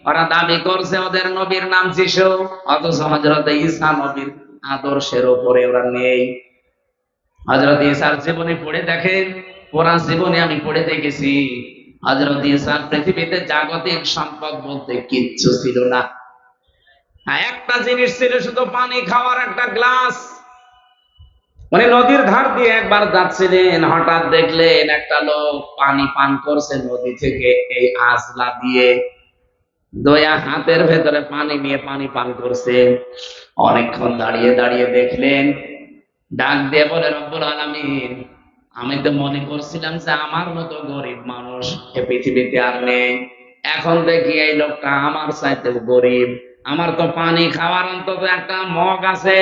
ওরা দাবি করছে ওদের নবীর নাম যিশু, অথচ হযরত ঈসা নবীর আদর্শের উপরে ওরা নেই। হযরত ঈসার জীবনী পড়ে দেখেন, পুরা জীবনে আমি পড়ে দেখেছি, হযরত ঈসার পৃথিবীতে জাগতিক সম্পদ বলতে কিচ্ছু ছিল না। একটা জিনিস ছিল, শুধু পানি খাওয়ার একটা গ্লাস। মানে নদীর ধার দিয়ে একবার যাচ্ছিলেন, হঠাৎ দেখলেন একটা লোক পানি পান করছে নদী থেকে, এই আজলা দিয়ে দয়া হাতের ভেতরে পানি নিয়ে পানি পান করছে। অনেকক্ষণ দাঁড়িয়ে দাঁড়িয়ে দেখলেন, ডাক দিয়ে বলে, রব্বুল আলামিন, আমি তো মনে করছিলাম যে আমার মতো গরিব মানুষ এ পৃথিবীতে আর নেই। এখন দেখি এই লোকটা আমার চাইতেও গরিব। আমার তো পানি খাওয়ার অন্তত একটা মগ আছে,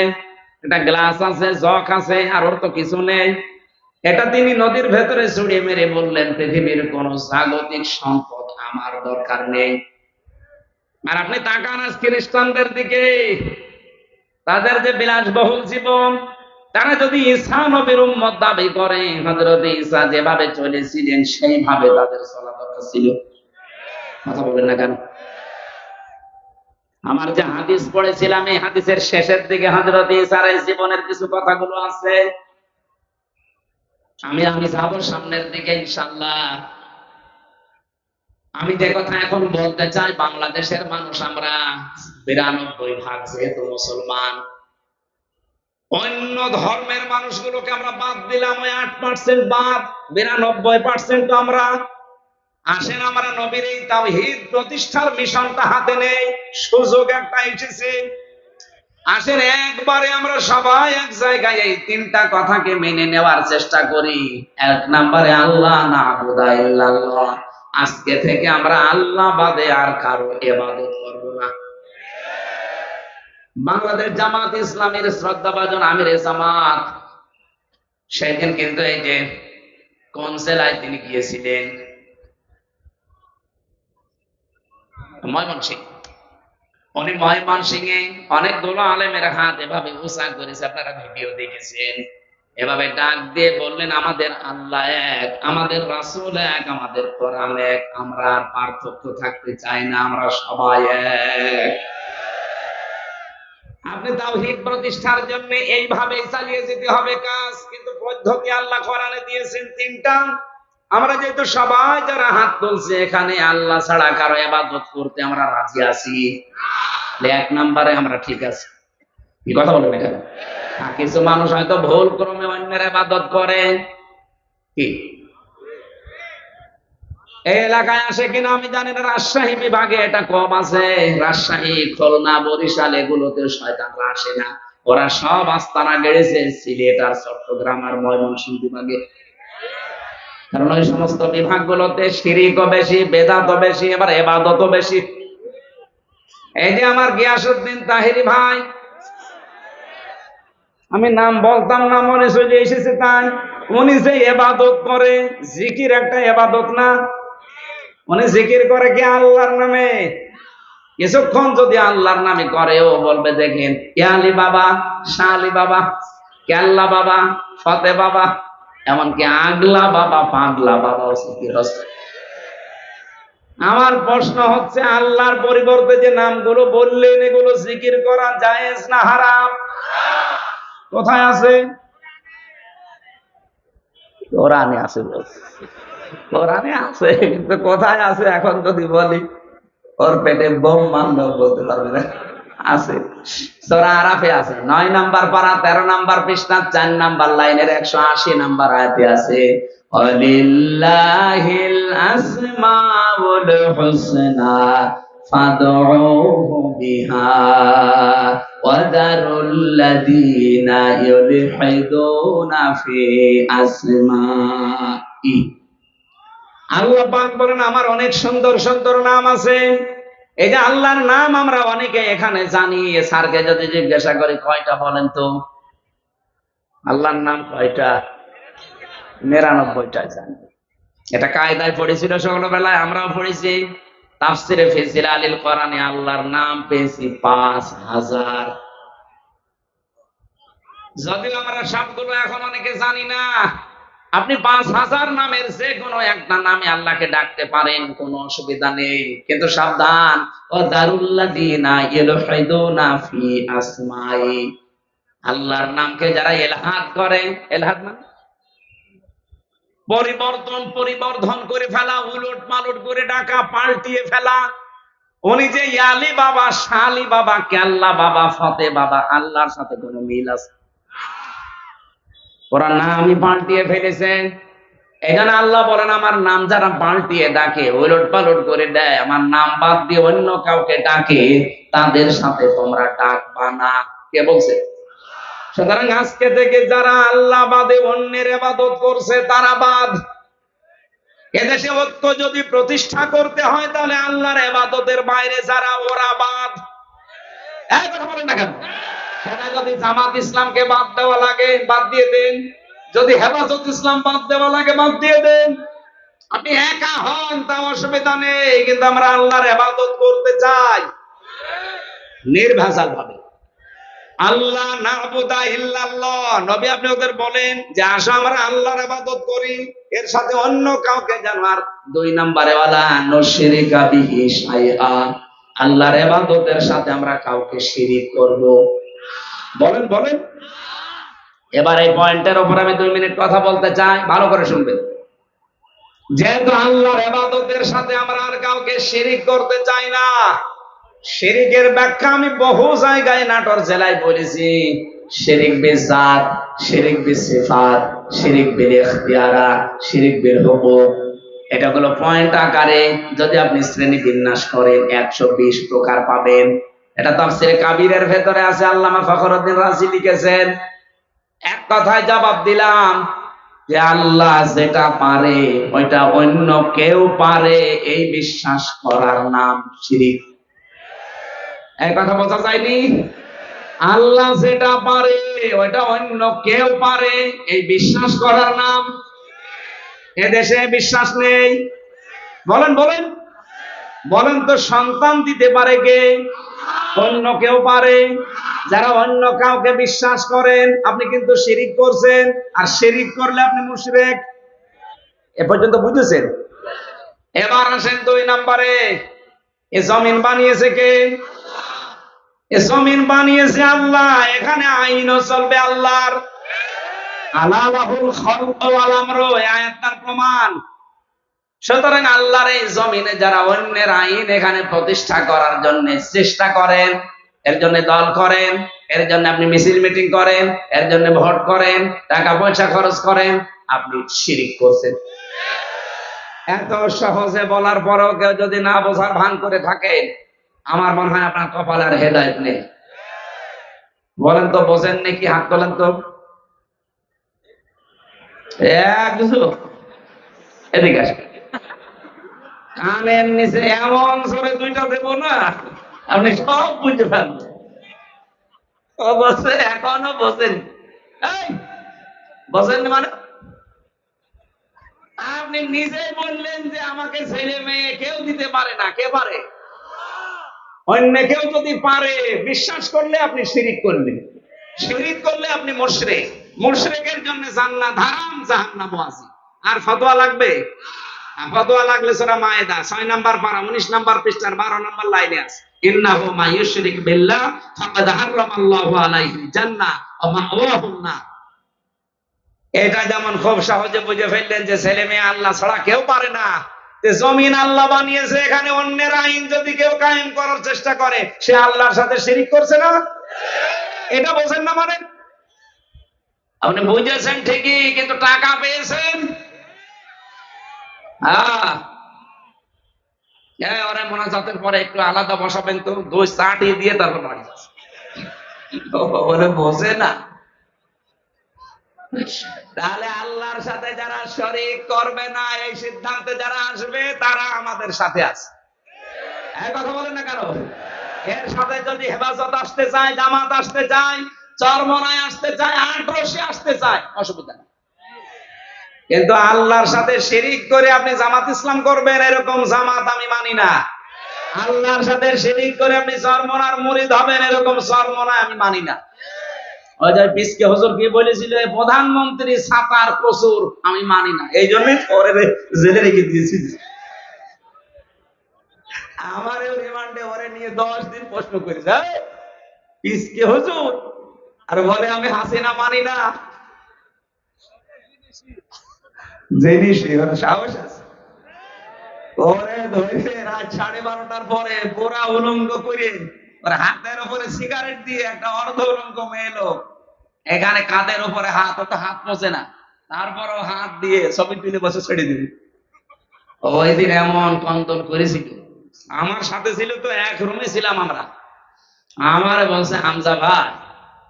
একটা গ্লাস আছে, জগ আছে, আর ওর তো কিছু নেই। এটা তিনি নদীর ভেতরে ছুড়ে মেরে বললেন, পৃথিবীর কোন জাগতিক সম্পদ আমার দরকার নেই। আর আপনি তাকান আজ খ্রিস্টানদের দিকে, তাদের যে বিলাসবহুল জীবন, তারা যদি ঈসা নবীর উম্মত দাবি করে, হযরত ঈসা যেভাবে চলেছিলেন সেইভাবে তাদের চলা দরকার ছিল। কথা বলবেন না কেন? আমার যে হাদিস পড়েছিলাম, এই হাদিসের শেষের দিকে হযরত ঈসার এই জীবনের কিছু কথাগুলো আছে। আমি যাবো সামনের দিকে ইনশাআল্লাহ। আমি যে কথা এখন বলতে চাই, বাংলাদেশের মানুষ আমরা ৯২% যেহেতু মুসলমান, অন্য ধর্মের মানুষগুলোকে আমরা বাদ দিলাম, ওই ৮% বাদ, ৯২% তো আমরা। আসেন আমরা নবীর এই তাওহীদ প্রতিষ্ঠার মিশনটা হাতে নেই, সুযোগ একটা এসেছে। আসেন একবারে আমরা সবাই এক জায়গায় এই ৩টা কথাকে মেনে নেওয়ার চেষ্টা করি। ১ নম্বরে আল্লাহ না'বুদা ইল্লাল্লাহ, আজকে থেকে আমরা আল্লাহ বাদে আর কারো ইবাদত করব না। বাংলাদেশ জামাত ইসলামের শ্রদ্ধাভাজন আমির জামাত সেদিন কিন্তু এই যে কোন জেলায় তিনি গিয়েছিলেন, ময়মনসিংহ। উনি ময়মনসিংহে অনেকগুলো আলেমের হাত এভাবে উঁচা করেছে, আপনারা ভিডিও দেখেছেন। এভাবে ডাক দিয়ে বললেন, আমাদের আল্লাহ এক, আমাদের রাসূল এক, আমাদের কোরআন এক, আমরা আর পার্থক্য থাকতে চাই না, আমরা সবাই এক। আপনি তাওহীদ প্রতিষ্ঠার জন্য এইভাবে চালিয়ে যেতে হবে কাজ, কিন্তু পদ্ধতি আল্লাহ কোরআনে দিয়েছেন তিনটা। আমরা যেহেতু সবাই যারা হাত তুলছে এখানে আল্লাহ ছাড়া কারো ইবাদত করতে আমরা রাজি আছি, এক নম্বরে আমরা ঠিক আছি। কি কথা বলেন এখানে? কিছু মানুষ হয়তো ভুল ক্রমে অন্যের ইবাদত করে। কি এই এলাকায় আসে কিনা আমি জানি না, রাজশাহী বিভাগে এটা কম আছে। রাজশাহী, খুলনা, বরিশাল এগুলোতে শয়তানরা আসে না, ওরা সব আস্তানা গেড়েছে সিলেট আর চট্টগ্রাম আর ময়মনসিংহ বিভাগে। কারণ ওই সমস্ত বিভাগগুলোতে শিরকও বেশি, বেদাতও বেশি, এবার ইবাদতও বেশি। এই যে আমার গিয়াসউদ্দিন তাহিরি ভাই, আমি নাম বলতাম না, মনে চলে এসেছে তাই। উনি যে ইবাদত করে, জিকির একটা ইবাদত না? উনি জিকির করে কি আল্লাহর নামে? কিছুক্ষণ যদি আল্লাহর নামে করে, ও বলবে দেখেন ইয়া আলী বাবা, শাহ আলী বাবা, কেল্লা বাবা, ফতে বাবা, এমনকি আগলা বাবা, পাগলা বাবা জিকির হচ্ছে। আমার প্রশ্ন হচ্ছে, আল্লাহর পরিবর্তে যে নামগুলো বললেন এগুলো জিকির করা জায়েজ না হারাম? কোথায় আছে? কোরআনে আছে বলছে। কোরআনে আছে, কিন্তু কোথায় আছে এখন যদি বলি ওর পেটে বোম মারলেও বলতে পারবে না। আছে, সূরা আরাফে আছে, 9 নাম্বার পারা, 13 নাম্বার পৃষ্ঠা, 4 নাম্বার লাইনের 180 নাম্বার আয়াতে আছে, ওয়ালিল্লাহিল আসমাউল হুসনা ফাদউহু বিহা ওয়া দারুল্লাযীনা ইউলহিদুনা ফি আসমাই। আল্লাহ পাক বলেন, আমার অনেক সুন্দর সুন্দর নাম আছে। এই যে আল্লাহর নাম আমরা অনেকে এখানে জানি, স্যারকে যদি জিজ্ঞাসা করি কয়টা বলেন তো, আল্লাহর নাম কয়টা? 99টা জানি। এটা কায়দায় পড়েছিল ছোটবেলায়, আমরাও পড়েছি। তাফসিরে ফি জিলালিল কোরআনে আল্লাহর নাম পেয়েছি 5000। যদিও আমরা সবগুলো এখন অনেকে জানি না। আপনি 5000 নামের যে কোনো একটা নামে আল্লাহকে ডাকতে পারেন, কোনো অসুবিধা নেই। কিন্তু সাবধান, ও দারুল্লাযীনা ইউলহিদুনা ফি আসমাই, আল্লাহর নামকে যারা ইলহাদ করে, ইলহাদ মানে পরিবর্ধন করে ফেলা, উলট পালট করে ডাকা, পাল্টিয়ে ফেলা। উনি যে ইয়ালি বাবা, শালি বাবা, কেল্লা বাবা, ফতে বাবা, আল্লাহর সাথে কোনো মিল আছে? ওরা নামই পাল্টিয়ে ফেলেছে। এখানে আল্লাহ বলেন, আমার নাম যারা পাল্টিয়ে ডাকে, ওলট পালট করে দেয়, আমার নাম বাদ দিয়ে অন্য কাউকে ডাকে, তাদের সাথে তোমরা ডাকবা না। কে বলছে? সুতরাং আজকে থেকে যারা আল্লাহ বাদে অন্যের ইবাদত করছে তারা বাদ। এদেশে ঐক্য যদি প্রতিষ্ঠা করতে হয়, তাহলে আল্লাহর ইবাদতের বাইরে যারা, ওরা বাদ। এই কথা বলেন না কেন? সেটা যদি জামাত ইসলামকে বাদ দেওয়া লাগে বাদ দিয়ে দেন, যদি হেফাজত ইসলাম বাদ দেওয়া লাগে বাদ দিয়ে দেন। আপনি একা হন তা অসুবিধা নেই, কিন্তু আমরা আল্লাহর ইবাদত করতে চাই নির্ভেজাল ভাবে। আল্লাহ না'বুদা ইল্লাল্লাহ, নবী আপনি ওদের বলেন যে আসো আমরা আল্লাহর ইবাদত করি, এর সাথে অন্য কাউকে যেন আর 2 নম্বরে ওয়ালা নুশরিকা বিহি শাইআ, আল্লাহর ইবাদতের সাথে আমরা কাউকে শিরিক করব। বলেন বলেন। এবার এই পয়েন্টের উপর আমি 2 মিনিট কথা বলতে চাই, ভালো করে শুনবেন। যেহেতু আল্লাহর ইবাদতের সাথে আমরা আর কাউকে শিরিক করতে চাই না, শিরিকের ব্যাখ্যা আমি বহু জায়গায় নাটোর জেলায় বলেছি। শিরিক বিল জাত, শিরিক বিল সিফাত, শিরিক বিল ইখতিয়ারা, শিরিক বিল হুকুক। এটা হলো পয়েন্ট আকারে যদি আপনি শ্রেণী বিন্যাস করেন 120 প্রকার পাবেন। এটা তাফসীরে কাবীরের ভেতরে আছে, আল্লামা ফখরুদ্দিন রাজি লিখেছেন। এক কথায় জবাব দিলাম যে আল্লাহ যেটা পারে ওইটা অন্য কেউ পারে, এই বিশ্বাস করার নাম শিরিক। এই কথা বোঝা যায়নি? আল্লাহ যেটা পারে ওইটা অন্য কেউ পারে, এই বিশ্বাস করার নাম। এদেশে বিশ্বাস নেই। বলেন বলেন বলেন তো, সন্তান দিতে পারে কে? অন্য কেউ পারে। যারা অন্য কাউকে বিশ্বাস করেন আপনি কিন্তু শিরিক করছেন, আর শিরিক করলে আপনি মুশরিক। এ পর্যন্ত বুঝেছেন? এবার আসেন 2 নম্বরে, এ জমিন বানিয়েছে কে? এ জমিন বানিয়েছে আল্লাহ, এখানে আইনও চলবে আল্লাহর। আলা লাহুল খালকু ওয়াল আমরু, এই আয়াতটার প্রমাণ। সুতরাং আল্লাহর এই জমিনে যারা অন্যের আইন এখানে প্রতিষ্ঠা করার জন্য চেষ্টা করেন, এর জন্য দল করেন, এর জন্য আপনি মিছিল মিটিং করেন, এর জন্য ভোট করেন, টাকা পয়সা খরচ করেন, আপনি শিরিক করছেন। এত সহজে বলার পরেও কেউ যদি না বোঝার ভান করে থাকে, আমার মনে হয় আপনার কপালের হেদায়েত নেই। বলেন তো, বোঝেন নাকি? হাত তোলেন তো। কিছু এদিকে আসেন, কানের নিচে এমন জোরে 2টা দেবো না, আপনি সব বুঝতে পারবেন। অবশ্যই এখনো বোঝেন। এই বোঝেন মানে আপনি নিজেই বললেন যে আমাকে ছেলে মেয়ে কেউ দিতে পারে না। কে পারে? অন্য কেউ যদি পারে, বিশ্বাস করলে আপনি শিরিক করলেন। শিরিক করলে আপনি মুশরিক। মুশরিকের জন্য জান্নাত হারাম, জাহান্নাম ওয়াজিব। আর ফতোয়া লাগবে? ফতোয়া লাগলে সূরা মায়েদা 6 নাম্বার পারা 19 নাম্বার পৃষ্ঠার 12 নাম্বার লাইনে আছে, ইন্নাহু মা ইউশরিক বিল্লাহ ফাকাদ হারামাল্লাহু আলাইহিল জান্নাহ ওয়া মাওয়াহুন নার। এটা যেমন খুব সহজে বুঝে ফেললেন যে ছেলে মেয়ে আল্লাহ ছাড়া কেউ পারে না, যে জমিন আল্লাহ বানিয়েছে, এখানে অন্যের আইন যদি কেউ কায়েম করার চেষ্টা করে সে আল্লাহর সাথে শিরিক করছে না? এটা বোঝেন না মানে? আপনি বুঝেছেন ঠিকই, কিন্তু টাকা পেয়েছেন। ওরা মোনাজাতের পরে একটু আলাদা বসাবেন তো, 2 চাটি দিয়ে তারপর বাড়ি যাচ্ছে। বলে বোঝে না। তাহলে আল্লাহর সাথে যারা শরীক করবে না এই সিদ্ধান্তে যারা আসবে তারা আমাদের সাথে আছে। এই কথা বলেন না কেন? এর সাথে যদি হেফাজত আসতে চায়, জামাত আসতে চায়, চরমনায় আসতে চায়, আটরশি আসতে চায়, অসুবিধা নেই। কিন্তু আল্লাহর সাথে শিরিক করে আপনি জামাত ইসলাম করবেন, এরকম জামাত আমি মানি না। আল্লাহর সাথে শিরিক করে আপনি চরমনার মুরিদ হবেন, এরকম চরমনা আমি মানি না। অজয় পিসকে হুজুর কি বলেছিল, প্রধানমন্ত্রী ছাতার কসুর আমি মানি না, এই জন্যই পরে জেলে রেখে দিয়েছি। আমার রিমান্ডে ওরে নিয়ে 10 দিন প্রশ্ন করেছে, পিসকে হুজুর, আর বলে আমি হাসিনা মানি না। জিনিস সাহস আছে। ওরে ধরে রাত 12:30টার পরে পুরা উলঙ্গ করে ওর হাতের উপরে সিগারেট দিয়ে একটা অর্ধ উলঙ্গ মেয়ে লোক এখানে কাঁধের উপরে হাত, ও তো হাত পচে না, তারপরও হাত দিয়ে ছবি তুলে বসে ছেড়ে দিবি। ওই দিন এমন কন্তন করেছিল। আমার সাথে ছিল তো, এক রুমে ছিলাম আমরা। আমার বলছে, হামজা ভাই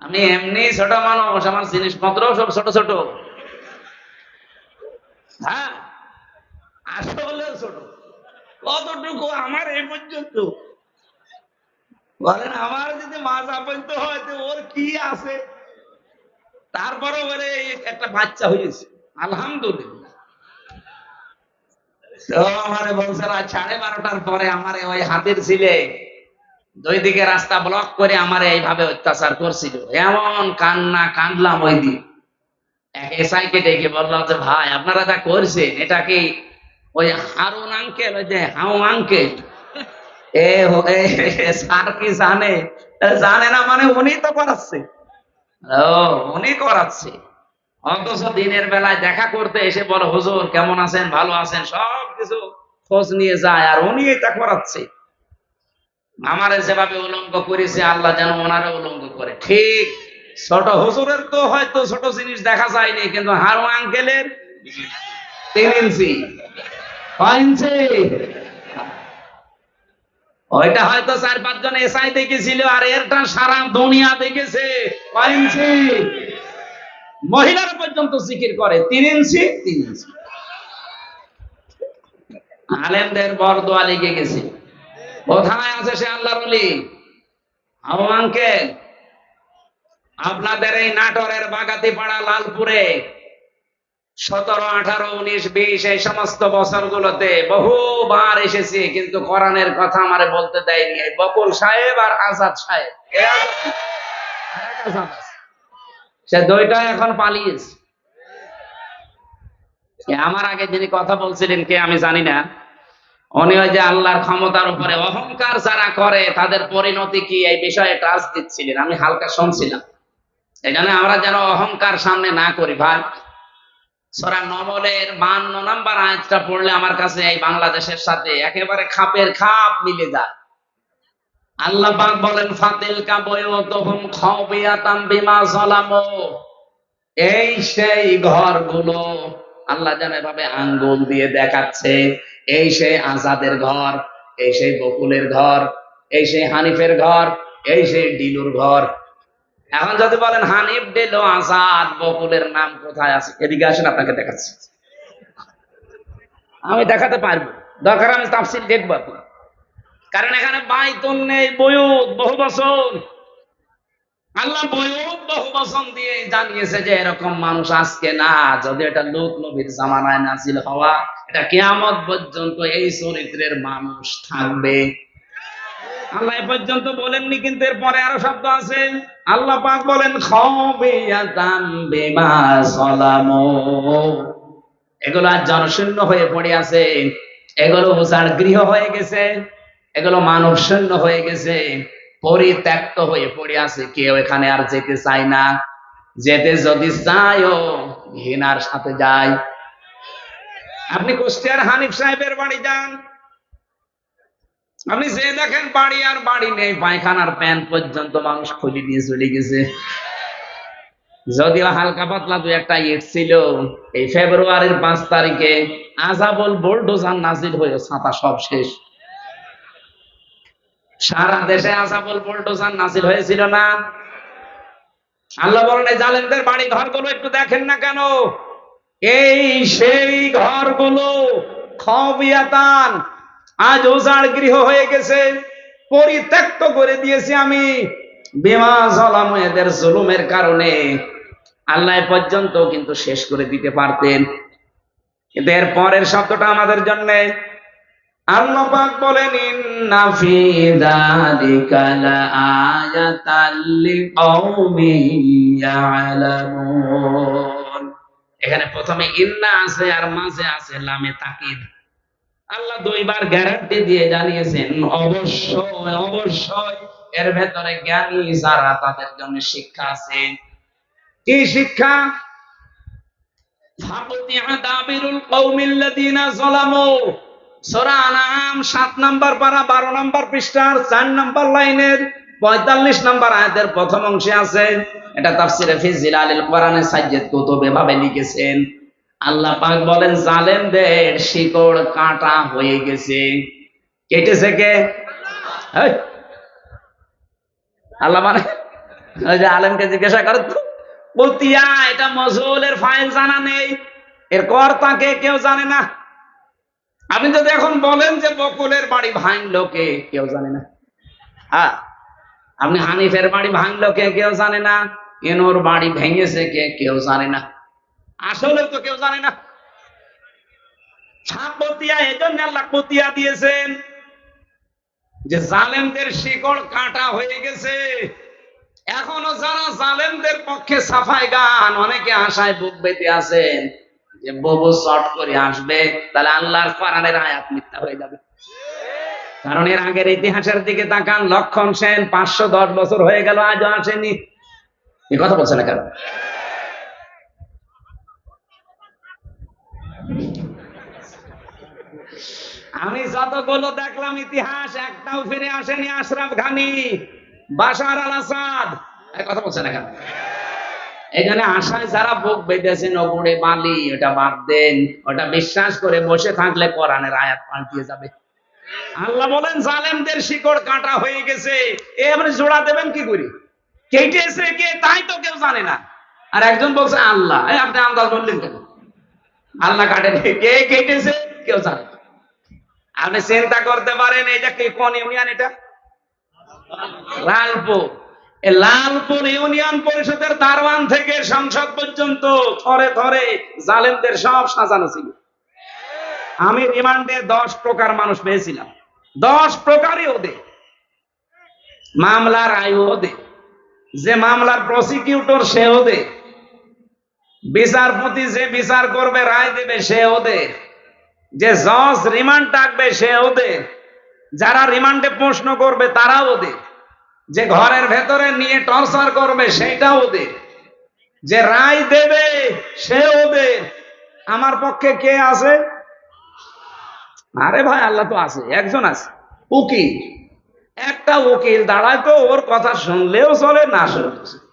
আমি এমনি ছোট মানুষ, আমার জিনিসপত্র সব ছোট ছোট। হ্যাঁ আসলে ছোট, কতটুকু? আমার এই পর্যন্ত। বলেন আমার যদি মাজা পর্যন্ত হয় তো ওর কি আছে? তারপরে ওরে একটা বাচ্চা হয়েছে, আলহামদুলিল্লাহ। তো আমারে বলছে রাত 12:30টার পরে আমার ওই হাতের ছিলে 2 দিকে রাস্তা ব্লক করে আমারে এইভাবে অত্যাচার করছিল। এমন কান্না কান্দলাম ওই দিন। এক এসআইকে ডেকে বললাম যে ভাই আপনারা যা করছেন এটা কি ওই হারুন আঙ্কেল, ওই যে হাউ আঙ্কেল স্যার কি জানে? জানে না মানে উনি তো করাচ্ছে। উনি করাচ্ছে, অথচ দিনের বেলায় দেখা করতে এসে বলে হুজুর কেমন আছেন, ভালো আছেন, সবকিছু খোঁজ নিয়ে যায়, আর উনি এটা করাচ্ছে। আমারে যেভাবে উলঙ্গ করেছে আল্লাহ যেন ওনারে উলঙ্গ করে। ঠিক ছোট হুজুরের তো হয়তো ছোট জিনিস দেখা যায়নি, কিন্তু হারু আঙ্কেলের 3 ইঞ্চি 5 ইঞ্চি, ওইটা হয়তো 4-5 জন এসআই দেখেছিল, আর এরটা সারা দুনিয়া দেখেছে। 5 ইঞ্চি মহিলারা পর্যন্ত জিকির করে 3 ইঞ্চি 3 ইঞ্চি। আলেমদের বরদোয়া লেগে গেছে। কোথায় আছে সে আল্লাহর ওলি? হাউ আঙ্কেল আপনাদের এই নাটোরের বাগাতিপাড়া লালপুরে 17, 18, 19, 20 এই সমস্ত বছরগুলোতে বহুবার এসেছি, কিন্তু কোরআনের কথা আমারে বলতে দেয়নি এই বকুল সাহেব আর আজাদ সাহেব। এই আজাদ না, আরেক আজাদ আছে। সে দুইটা এখন পালিয়েছে। আমার আগে যিনি কথা বলছিলেন কে আমি জানি না, উনি ওই যে আল্লাহর ক্ষমতার উপরে অহংকার যারা করে তাদের পরিণতি কি এই বিষয়ে টাচ দিচ্ছিলেন, আমি হালকা শুনছিলাম। এই জন্য আমরা যেন অহংকার সামনে না করি ভাই। সূরা নমলের 52 নম্বর আয়াতটা পড়লে আমার কাছে এই বাংলাদেশের সাথে একেবারে খাপের খাপ মিলে যায়। আল্লাহ পাক বলেন ফাতিলকা বুয়ুতুহুম খাওবিয়াতাম বিমা যালামু, এই সেই ঘরগুলো, আল্লাহ যেন এভাবে আঙ্গুল দিয়ে দেখাচ্ছে, এই সেই আজাদের ঘর, এই সেই বকুলের ঘর, এই সেই হানিফের ঘর, এই সেই ডিলুর ঘর। এখন যদি বলেন হানিফ, ডিলু, আজাদ, বকুলের নাম কোথায় আছে, এদিকে আসেন আপনাকে দেখাচ্ছি। আমি দেখাতে পারবো, দরকার আমি তাফসীর দেখবো আপনার, কারণ এখানে বাইতুন নেই, বুয়ুত বহু বচন। আল্লাহ বুয়ুত বহু বচন দিয়ে জানিয়েছে যে এরকম মানুষ আজকে না, যদি এটা লূত নবীর জামানায় নাজিল হওয়া, এটা কিয়ামত পর্যন্ত এই চরিত্রের মানুষ থাকবে। আল্লাহ এ পর্যন্ত বলেননি, কিন্তু এর পরে আরো শব্দ আছে। আল্লাহ পাক বলেন খাওবিয়াতাম বিমা যালামু, এগুলো আজ জনশূন্য হয়ে পড়ে আছে, এগুলো উজাড় গৃহ হয়ে গেছে, এগুলো মানব শূন্য হয়ে গেছে, পরিত্যক্ত হয়ে পড়ে আছে, কেউ এখানে আর যেতে চায় না। যেতে যদি চায়ও ঘৃণার সাথে যায়। আপনি কুষ্টিয়ার হানিফ সাহেবের বাড়ি যান, আপনি যে দেখেন বাড়ি আর বাড়ি নেই, পায়খানার প্যান পর্যন্ত মানুষ খুলে দিয়ে চলে গেছে। যদিও হালকা পাতলা দু একটা ইট ছিল, এই ফেব্রুয়ারির 5 তারিখে আযাবুল বুলডোজার নাজিল হয়ে ছাতা সব শেষ। সারা দেশে আযাবুল বুলডোজার নাজিল হয়েছিল না? আল্লাহ বলেন এই জালেমদের বাড়ি ঘরগুলো একটু দেখেন না কেন, এই সেই ঘরগুলো খাওবিয়াতান, আজ উজাড় গৃহ হয়ে গেছে, পরিত্যক্ত করে দিয়েছি আমি, বিমা যালামু, এদের জুলুমের কারণে। আল্লাহ এ পর্যন্ত কিন্তু শেষ করে দিতে পারতেন, কিন্তু এর পরের শব্দটা আমাদের জন্য। আল্লাহ পাক বলেন ইন্না ফি যালিকা লাআয়াতাল লিকাউমিন ইয়ালামুন। এখানে প্রথমে ইন্না আছে আর মাঝে আছে লামে তাকিদ। আল্লাহ দুইবার গ্যারান্টি দিয়ে জানিয়েছেন অবশ্যই অবশ্যই এর ভেতরে জ্ঞানী যারা তাদের জন্য শিক্ষা আছে। কি শিক্ষা? ফাকুতিআ দাবিরুল কওমিল্লাযিনা যালামু, সূরা আনআম 7 নম্বর পারা 12 নম্বর পৃষ্ঠার 4 নম্বর লাইনের 45 নম্বর আয়াতের প্রথম অংশে আছে। এটা তাফসীরে ফি জিলালিল কোরআনে সাজ্জাদ কুতুব এভাবে লিখেছেন। আল্লাহ পাক বলেন জালেমদের শিকড় কাটা হয়ে গেছে। কেটেছে কে? এই, আল্লাহ মানে ওই যে আলেমকে জিজ্ঞাসা করে তো, কুতিয়া, এটা মজহুলের ফাইল জানা নেই, এর কর্তাকে কেউ জানে না। আপনি যদি এখন বলেন যে বকুলের বাড়ি ভাঙলো কে, কেউ জানে না। হ্যাঁ, আপনি হানিফের বাড়ি ভাঙলো কে, কেউ জানে না। এনোর বাড়ি ভেঙেছে কে, কেউ জানে না। আসলে তো কেউ জানে না। সাপতিয়া, এজন্য আল্লাহ কুতিয়া দিয়েছেন যে জালেমদের শিকড় কাটা হয়ে গেছে। এখনো যারা জালেমদের পক্ষে সাফাই গান, অনেকে আশায় বুক বেঁধে আছেন যে ববু শর্ট করে আসবে, তাহলে আল্লাহর কোরআনের আয়াত মিথ্যা হয়ে যাবে। কারণ এর আগের ইতিহাসের দিকে তাকান, লক্ষণ সেন 510 বছর হয়ে গেল, আজও আসেনি। এই কথা বলছে না কেন? আমি যতগুলো দেখলাম ইতিহাস, একটাও ফিরে আসেনি আশরাফ ঘানি, বাশার আল আসাদ। এই কথা বলছে না কেন? এখানে আশায় যারা বুক বেঁধেছেন ওগুড়ে বালি, ওটা বাদ দেন। ওটা বিশ্বাস করে বসে থাকলে কোরআনের আয়াত পাল্টিয়ে যাবে। আল্লাহ বলেন জালেমদের শিকড় কাটা হয়ে গেছে। এবারে জোড়া দেবেন কি করে? কেটেছে কে তাই তো কেউ জানে না। আর একজন বলছে আল্লাহ। এই আপনি আন্দাজ বললেন কেন? আল্লাহ কাটেন, কে কেটেছে কেউ জানে না। আপনি চিন্তা করতে পারেন এটা কি, কোন ইউনিয়ন? এটা লালপুর। এ লালপুর ইউনিয়ন পরিষদের দারওয়ান থেকে সংসদ পর্যন্ত থরে থরে জালেমদের সব সাজানো ছিল। আমি রিমান্ডে 10 প্রকার মানুষ পেয়েছিলাম। 10 প্রকারই ওদের মামলার আয়ু, ওদের যে মামলার প্রসিকিউটর সে ওদের, বিচারপতি যে বিচার করবে রায় দেবে সে ওদের, যে জজ রিমান্ড ডাকবে সে ওদের, যারা রিমান্ডে প্রশ্ন করবে তারা ওদের, যে ঘরের ভেতরে নিয়ে টর্চার করবে সেটা ওদের, যে রায় দেবে সে ওদের। আমার পক্ষে কে আছে? আরে ভাই আল্লাহ তো আছে, একজন আছে, উকিল। একটা উকিল দাঁড়ায় তো ওর কথা শুনলেও চলে, না শুনলেও চলে।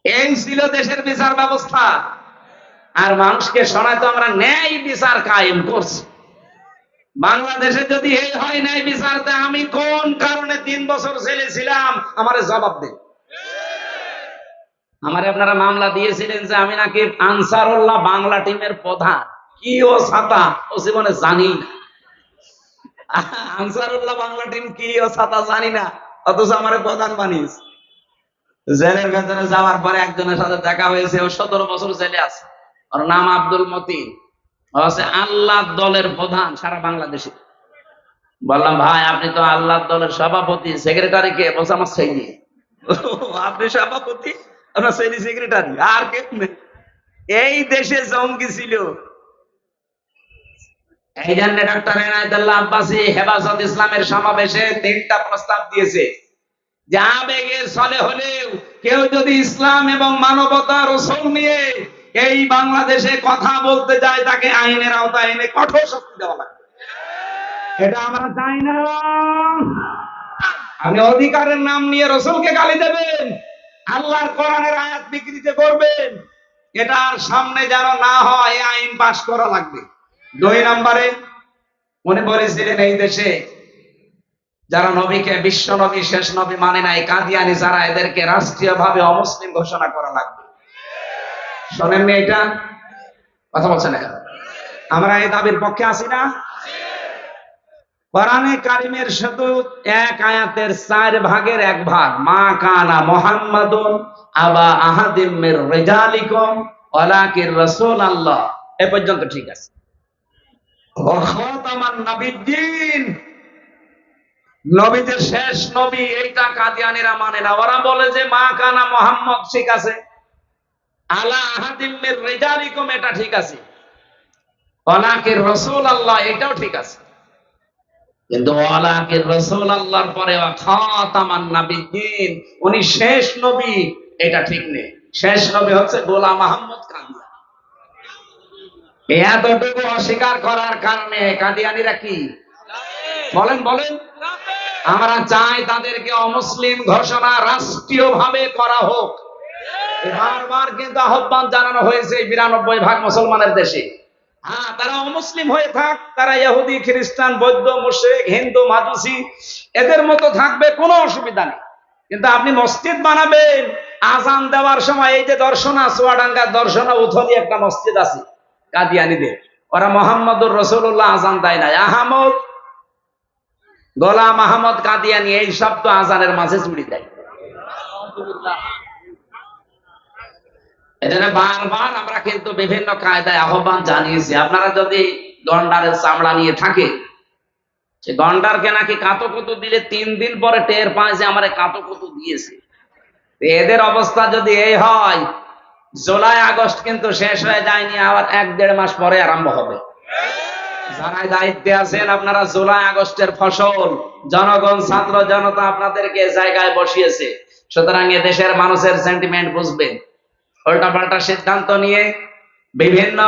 এই ছিল দেশের বিচার ব্যবস্থা। আর মানুষকে শোনায় তো আমরা ন্যায় বিচার কায়েম করছি। বাংলাদেশে যদি এই হয় ন্যায় বিচারতে, আমি কোন কারণে 3 বছর জেলে ছিলাম আমারে জবাব দেন। আমারে আপনারা মামলা দিয়েছিলেন যে আমি নাকি আনসারুল্লাহ বাংলা টিমের প্রধান। কি ও ছাতা ও জীবনে জানি না। আনসারুল্লাহ বাংলা টিম কি ও ছাতা জানি না, অথচ আমারে প্রধান বানিয়েছে। জেলের ভেতরে যাওয়ার পরে একজনের সাথে দেখা হয়েছে, ও 17 বছর জেলে আছে। ওর নাম আব্দুল মতিন, ও আছে আল্লাহ দলের প্রধান সারা বাংলাদেশে। বললাম ভাই আপনি তো আল্লাহ দলের সভাপতি, সেক্রেটারি কে? বলছে আমার ছেলে। আপনি সভাপতি, আপনার ছেলে সেক্রেটারি, আর কে নেই। এই দেশে জঙ্গি ছিল। এই জন্য ডক্টর এনায়েতুল্লাহ আব্বাসী হেফাজত ইসলামের সমাবেশে 3টা প্রস্তাব দিয়েছে যে আবেগের ছলে হলেও কেউ যদি ইসলাম এবং মানবতা রসুল নিয়ে এই বাংলাদেশে কথা বলতে যায়, তাকে আইনের আওতায় এনে কঠোর শাস্তি দেওয়া লাগবে। এটা আমরা চাই না। আপনি অধিকারের নাম নিয়ে রসুলকে গালি দেবেন, আল্লাহর কোরআনের আয়াত বিকৃতি করবেন, এটার সামনে যেন না হয় এই আইন পাশ করা লাগবে। 2 নম্বরে মনে বলেছিলেন এই দেশে যারা নবীকে বিশ্ব নবী শেষ নবী মানে নাই, কাদিয়ানি যারা, এদেরকে রাষ্ট্রীয়ভাবে অমুসলিম ঘোষণা করা লাগবে। শোনেননি এটা? কথা বলছেন না? আমরা এই দাবির পক্ষে আছি না? কোরআনে কারিমের শুধু এক আয়াতের 4 ভাগের 1 ভাগ, মা কানা মুহাম্মাদুন আবা আহাদিম মির রিজালিকুম ওয়ালাকির রাসূলুল্লাহ, এ পর্যন্ত ঠিক আছে। ওয়া খাতামান নাবিয়্যিন, নবী যে শেষ নবী, এইটা কাদিয়ানীরা মানে না। ওরা বলে যে মা কানা মুহাম্মদ ঠিক আছে, আলা আহাদিম মির রিজালিকুম এটা ঠিক আছে, ওয়ালাকির রাসূলুল্লাহ এটাও ঠিক আছে, কিন্তু ওয়ালাকির রাসূলুল্লাহর পরে ওয়া খাতামান নাবিয়্যিন, উনি শেষ নবী, এটা ঠিক নেই। শেষ নবী হচ্ছে গোলাম আহমদ কাদিয়ানী। এতটুকু অস্বীকার করার কারণে কাদিয়ানীরা কি বলেন বলেন? আমরা চাই তাদেরকে অমুসলিম ঘোষণা রাষ্ট্রীয়ভাবে করা হোক। বারবার কিন্তু আহ্বান জানানো হয়েছে 92% মুসলমানের দেশে। হ্যাঁ, তারা অমুসলিম হয়ে থাক, তারা ইহুদি, খ্রিস্টান, বৌদ্ধ, মুশরিক, হিন্দু, মাজুসি এদের মতো থাকবে, কোনো অসুবিধা নেই। কিন্তু আপনি মসজিদ বানাবেন, আজান দেওয়ার সময় এই যে দর্শনা, চুয়াডাঙ্গা দর্শনা উথলি একটা মসজিদ আছে কাদিয়ানীদের, ওরা মুহাম্মদুর রাসূলুল্লাহ আজান দেয় না, আহমদ গোলাম আহমদ কাদিয়ানী এই সব তো আজানের মাঝে চুড়ি দেয়। এজন্য বারবার আমরা কিন্তু বিভিন্ন কায়দায় আহ্বান জানিয়েছি, আপনারা যদি গন্ডারের চামড়া নিয়ে থাকে, সে গন্ডারকে নাকি কাতকুতু দিলে 3 দিন পরে টের পায় যে আমারে কাতকুতু দিয়েছে। এদের অবস্থা যদি এই হয়, জুলাই আগস্ট কিন্তু শেষ হয়ে যায়নি, আবার 1-1.5 মাস পরে আরম্ভ হবে। যারা দায়িত্বে আছেন আপনারা জুলাই আগস্টের ফসল, জনগণ, ছাত্র জনতা আপনাদেরকে জায়গায় বসিয়েছে। সুতরাং এ দেশের মানুষের সেন্টিমেন্ট বুঝবেন। উল্টাপাল্টা সিদ্ধান্ত নিয়ে বিভিন্ন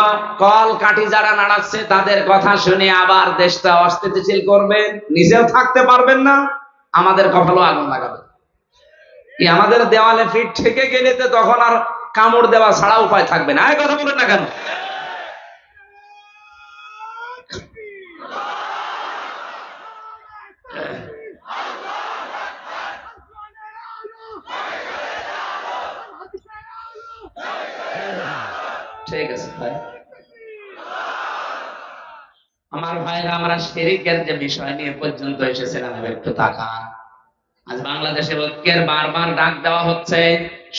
কল কাঠি যারা নাড়াচ্ছে তাদের কথা শুনে আবার দেশটা অস্থিতিশীল করবেন, নিজেও থাকতে পারবেন না, আমাদের কপালও আগুন লাগাবেন। কি আমাদের দেওয়ালে ফিট থেকে গেলে তো তখন আর কামড় দেওয়া ছাড়া উপায় থাকবে না। কথা বলেন না কেন? ঠিক আছে ভাই, আমার ভাইরা, আমরা শিরকের যে বিষয় নিয়ে পর্যন্ত এসেছিলাম, একটু তাকান। আজ বাংলাদেশে ঐক্যের বারবার ডাক দেওয়া হচ্ছে,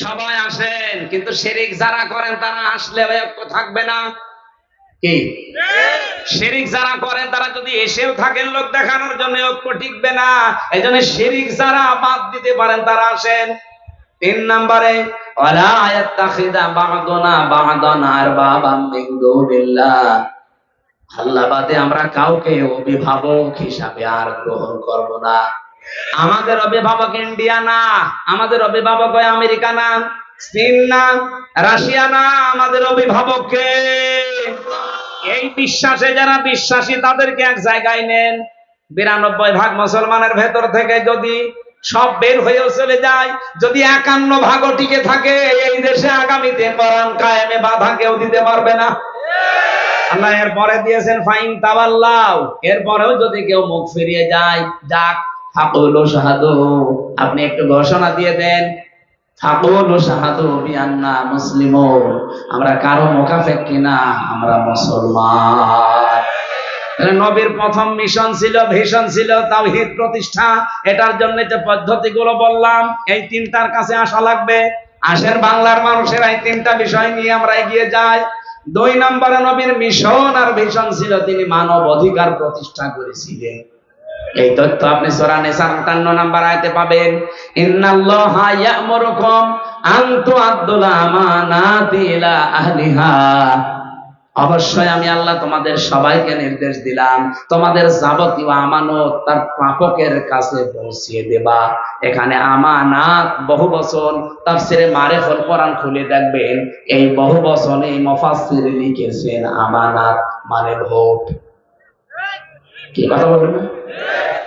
সবাই আসেন, কিন্তু শিরিক যারা করেন তারা আসলে ওই ঐক্য থাকবে না। কি শিরিক যারা করেন তারা যদি এসেও থাকেন লোক দেখানোর জন্য, ঐক্য টিকবে না। এই জন্য শিরিক যারা বাদ দিতে পারেন তারা আসেন। 3 নম্বরে ওয়ালা ইয়াত্তাখিদা বা'দুনা বা'দান আরবাবাম মিন দুনিল্লাহ, আল্লাহ বাদে আমরা কাউকে অভিভাবক হিসাবে আর গ্রহণ করব না। আমাদের অভিভাবক ইন্ডিয়া না, আমাদের অভিভাবক হয় আমেরিকা না, চীন না, রাশিয়া না, আমাদের অভিভাবক কে? এই বিশ্বাসে যারা বিশ্বাসী তাদেরকে এক জায়গায় নেন। 92% মুসলমানের ভেতর থেকে যদি সব বের হয়েও চলে যায়, যদি 51% টিকে থাকে, এই দেশে আগামীতে কোরআন কায়েমে বাধা কেউ দিতে পারবে না। আল্লাহ এরপরে দিয়েছেন ফাইন তাওয়াল্লাউ, এরপরেও যদি কেউ মুখ ফিরিয়ে যায়, যাক ফাকুলু শাহাদু, আপনি একটু ঘোষণা দিয়ে দেন, ফাকুলু শাহাদু বিআন্না মুসলিমুন, আমরা কারো মুখাপেক্ষী না, আমরা মুসলমান। নবীর প্রথম মিশন ছিল, ভিশন ছিল তাওহীদ প্রতিষ্ঠা। এটার জন্য যে পদ্ধতিগুলো বললাম, এই 3টার কাছে আসা লাগবে। আসেন বাংলার মানুষের এই 3টা বিষয় নিয়ে আমরা এগিয়ে যাই। 2 নম্বরে নবীর মিশন আর ভিশন ছিল তিনি মানব অধিকার প্রতিষ্ঠা করেছিলেন। এই তথ্য আপনি সূরা নিসার 58 নম্বর আয়াতে পাবেন। ইন্নাল্লাহা ইয়া'মুরুকুম আন তু'আদ্দুল আমানাতি ইলা আহলিহা, অবশ্যই আমি আল্লাহ তোমাদের সবাইকে নির্দেশ দিলাম তোমাদের যাবতীয় আমানত তার প্রাপকের কাছে পৌঁছিয়ে দেবা। এখানে আমানাত বহু বচন, তাফসিরে মারিফুল কোরআন খুলে দেখবেন এই বহু বচনে মুফাসসির লিখেছেন আমানাত মানে ভোট। কি কথা বলবেন?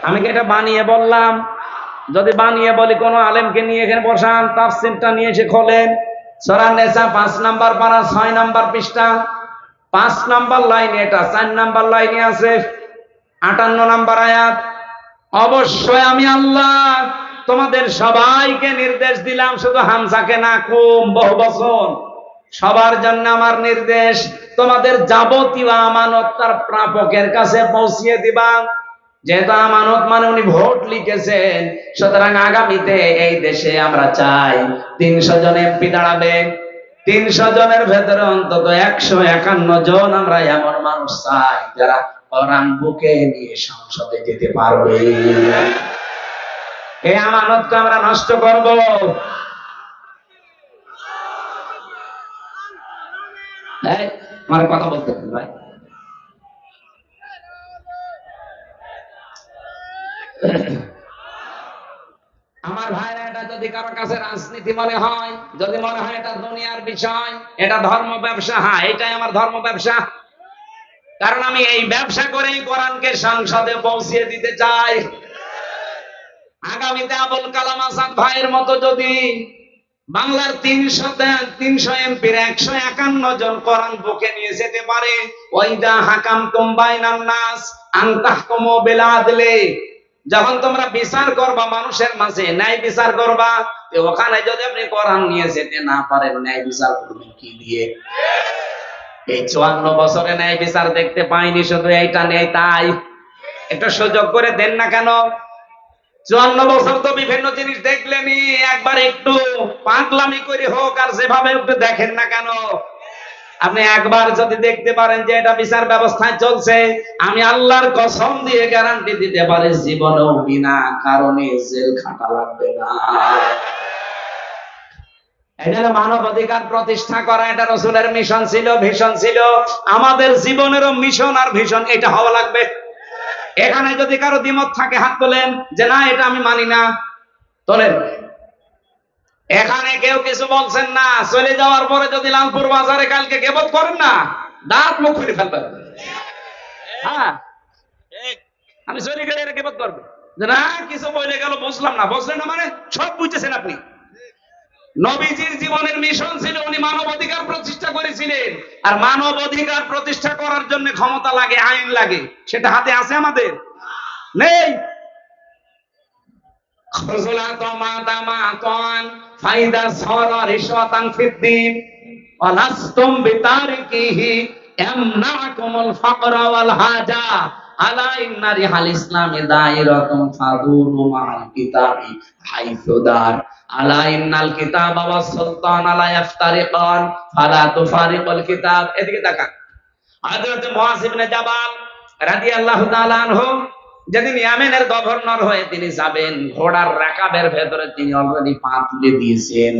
আমি কি এটা বানিয়ে বললাম? যদি বানিয়ে বলি কোন আলেমকে নিয়ে এখানে বসান, তাফসিরটা নিয়ে এসে খোলেন, সূরা নিসা 5 নাম্বার পারা 6 নাম্বার পৃষ্ঠা, 5 নাম্বার লাইনে এটা, 4 নাম্বার লাইনে আছে 58 নাম্বার আয়াত। অবশ্যই আমি আল্লাহ তোমাদের সবাইকে নির্দেশ দিলাম, শুধু হামজাকে না, কুম বহু বচন, সবার জন্য আমার নির্দেশ তোমাদের যাবতীয় আমানত তার প্রাপকের কাছে পৌঁছিয়ে দিবা। যেহেতু আমানত মানে উনি ভোট লিখেছেন, সুতরাং আগামীতে এই দেশে আমরা চাই 300 জন এমপি দাঁড়াবে। 300 জনের ভেতরে অন্তত 151 জন আমরা এমন মানুষ চাই যারা কোরআন বুকে নিয়ে সংসদে যেতে পারবে। এই আমানতকে আমরা নষ্ট করব? আমার কথা বলতে হবে ভাই। আমার ভাইরা, এটা যদি কারো কাছে রাজনীতি মনে হয়, যদি মনে হয় এটা দুনিয়ার বিষয়, এটা ধর্ম ব্যবসা, হ্যাঁ এটাই আমার ধর্ম ব্যবসা। কারণ আমি এই ব্যবসা করেই কোরআনকে সংসদে পৌঁছিয়ে দিতে চাই। আগামীতে আবুল কালাম আজাদ ভাইয়ের মতো যদি বাংলার 300 এমপির 151 জন কোরআন বুকে নিয়ে যেতে পারে, ওয়াইদা হাকামতুম বাইনান নাস আন তাহকুমু বিল আদলি, যখন তোমরা বিচার করবা মানুষের মাঝে, ন্যায় বিচার করবা, তো ওখানে যদি আপনি কোরআন নিয়ে যেতে না পারেন, ন্যায় বিচার করবেন কি দিয়ে? এই 54 বছরে ন্যায় বিচার দেখতে পাইনি, শুধু এইটা নেই, তাই একটা সুযোগ করে দেন না কেন? 54 বছর তো বিভিন্ন জিনিস দেখলেনি, একবার একটু পাগলামি করে হোক আর যেভাবে একটু দেখেন না কেন? আপনি একবার যদি দেখতে পারেন যে এটা বিচার ব্যবস্থায় চলছে, আমি আল্লাহর কসম দিয়ে গ্যারান্টি দিতে পারি জীবনেও বিনা কারণে জেল খাটা লাগবে না। এটা মানব অধিকার প্রতিষ্ঠা করা, এটা রাসূলের মিশন ছিল, ভিশন ছিল। আমাদের জীবনেরও মিশন আর ভিশন এটা হওয়া লাগবে। এখানে যদি কারো দ্বিমত থাকে হাত তোলেন, যে না এটা আমি মানি না, তোলেন। এখানে কেউ কিছু বলছেন না, চলে যাওয়ার পরে যদি লালপুর বাজারে কালকে গিবত করেন না, দাঁত মুখ খুলে ফেলবেন। হ্যাঁ, আমি চলে গেলে এরা গিবত করবে, যে না কিছু বলে গেল বুঝলাম না। বুঝলেন না মানে সব বুঝেছেন আপনি। নবীজির জীবনের মিশন ছিল উনি মানব অধিকার প্রতিষ্ঠা করেছিলেন, আর মানব অধিকার প্রতিষ্ঠা করার জন্য ক্ষমতা লাগে, আইন লাগে, সেটা হাতে আছে আমাদের? নেই। ফাইদা সারা রিশওয়াতান ফিদ্দিন ওয়ালাস্তুম বিতারিকিহি ইয়ামনাকুমুল ফাকরা ওয়াল হাজা, আলা ইন্না রিহাল ইসলামি দাইরাতুন ফাদুরু মাআল কিতাবি হাইসু দার আলা ইন্নাল কিতাবা ওয়াস সুলতান লা ইফতারিকান ফালা তুফারিকুল কিতাব। এদিকে তাকান। হযরত মুআয ইবনে জাবাল রাদিয়াল্লাহু তাআলা আনহু যেদিন ইয়ামেনের গভর্নর হয়ে তিনি যাবেন, ঘোড়ার রাকাবের ভেতরে তিনি অলরেডি পা তুলে দিয়েছেন।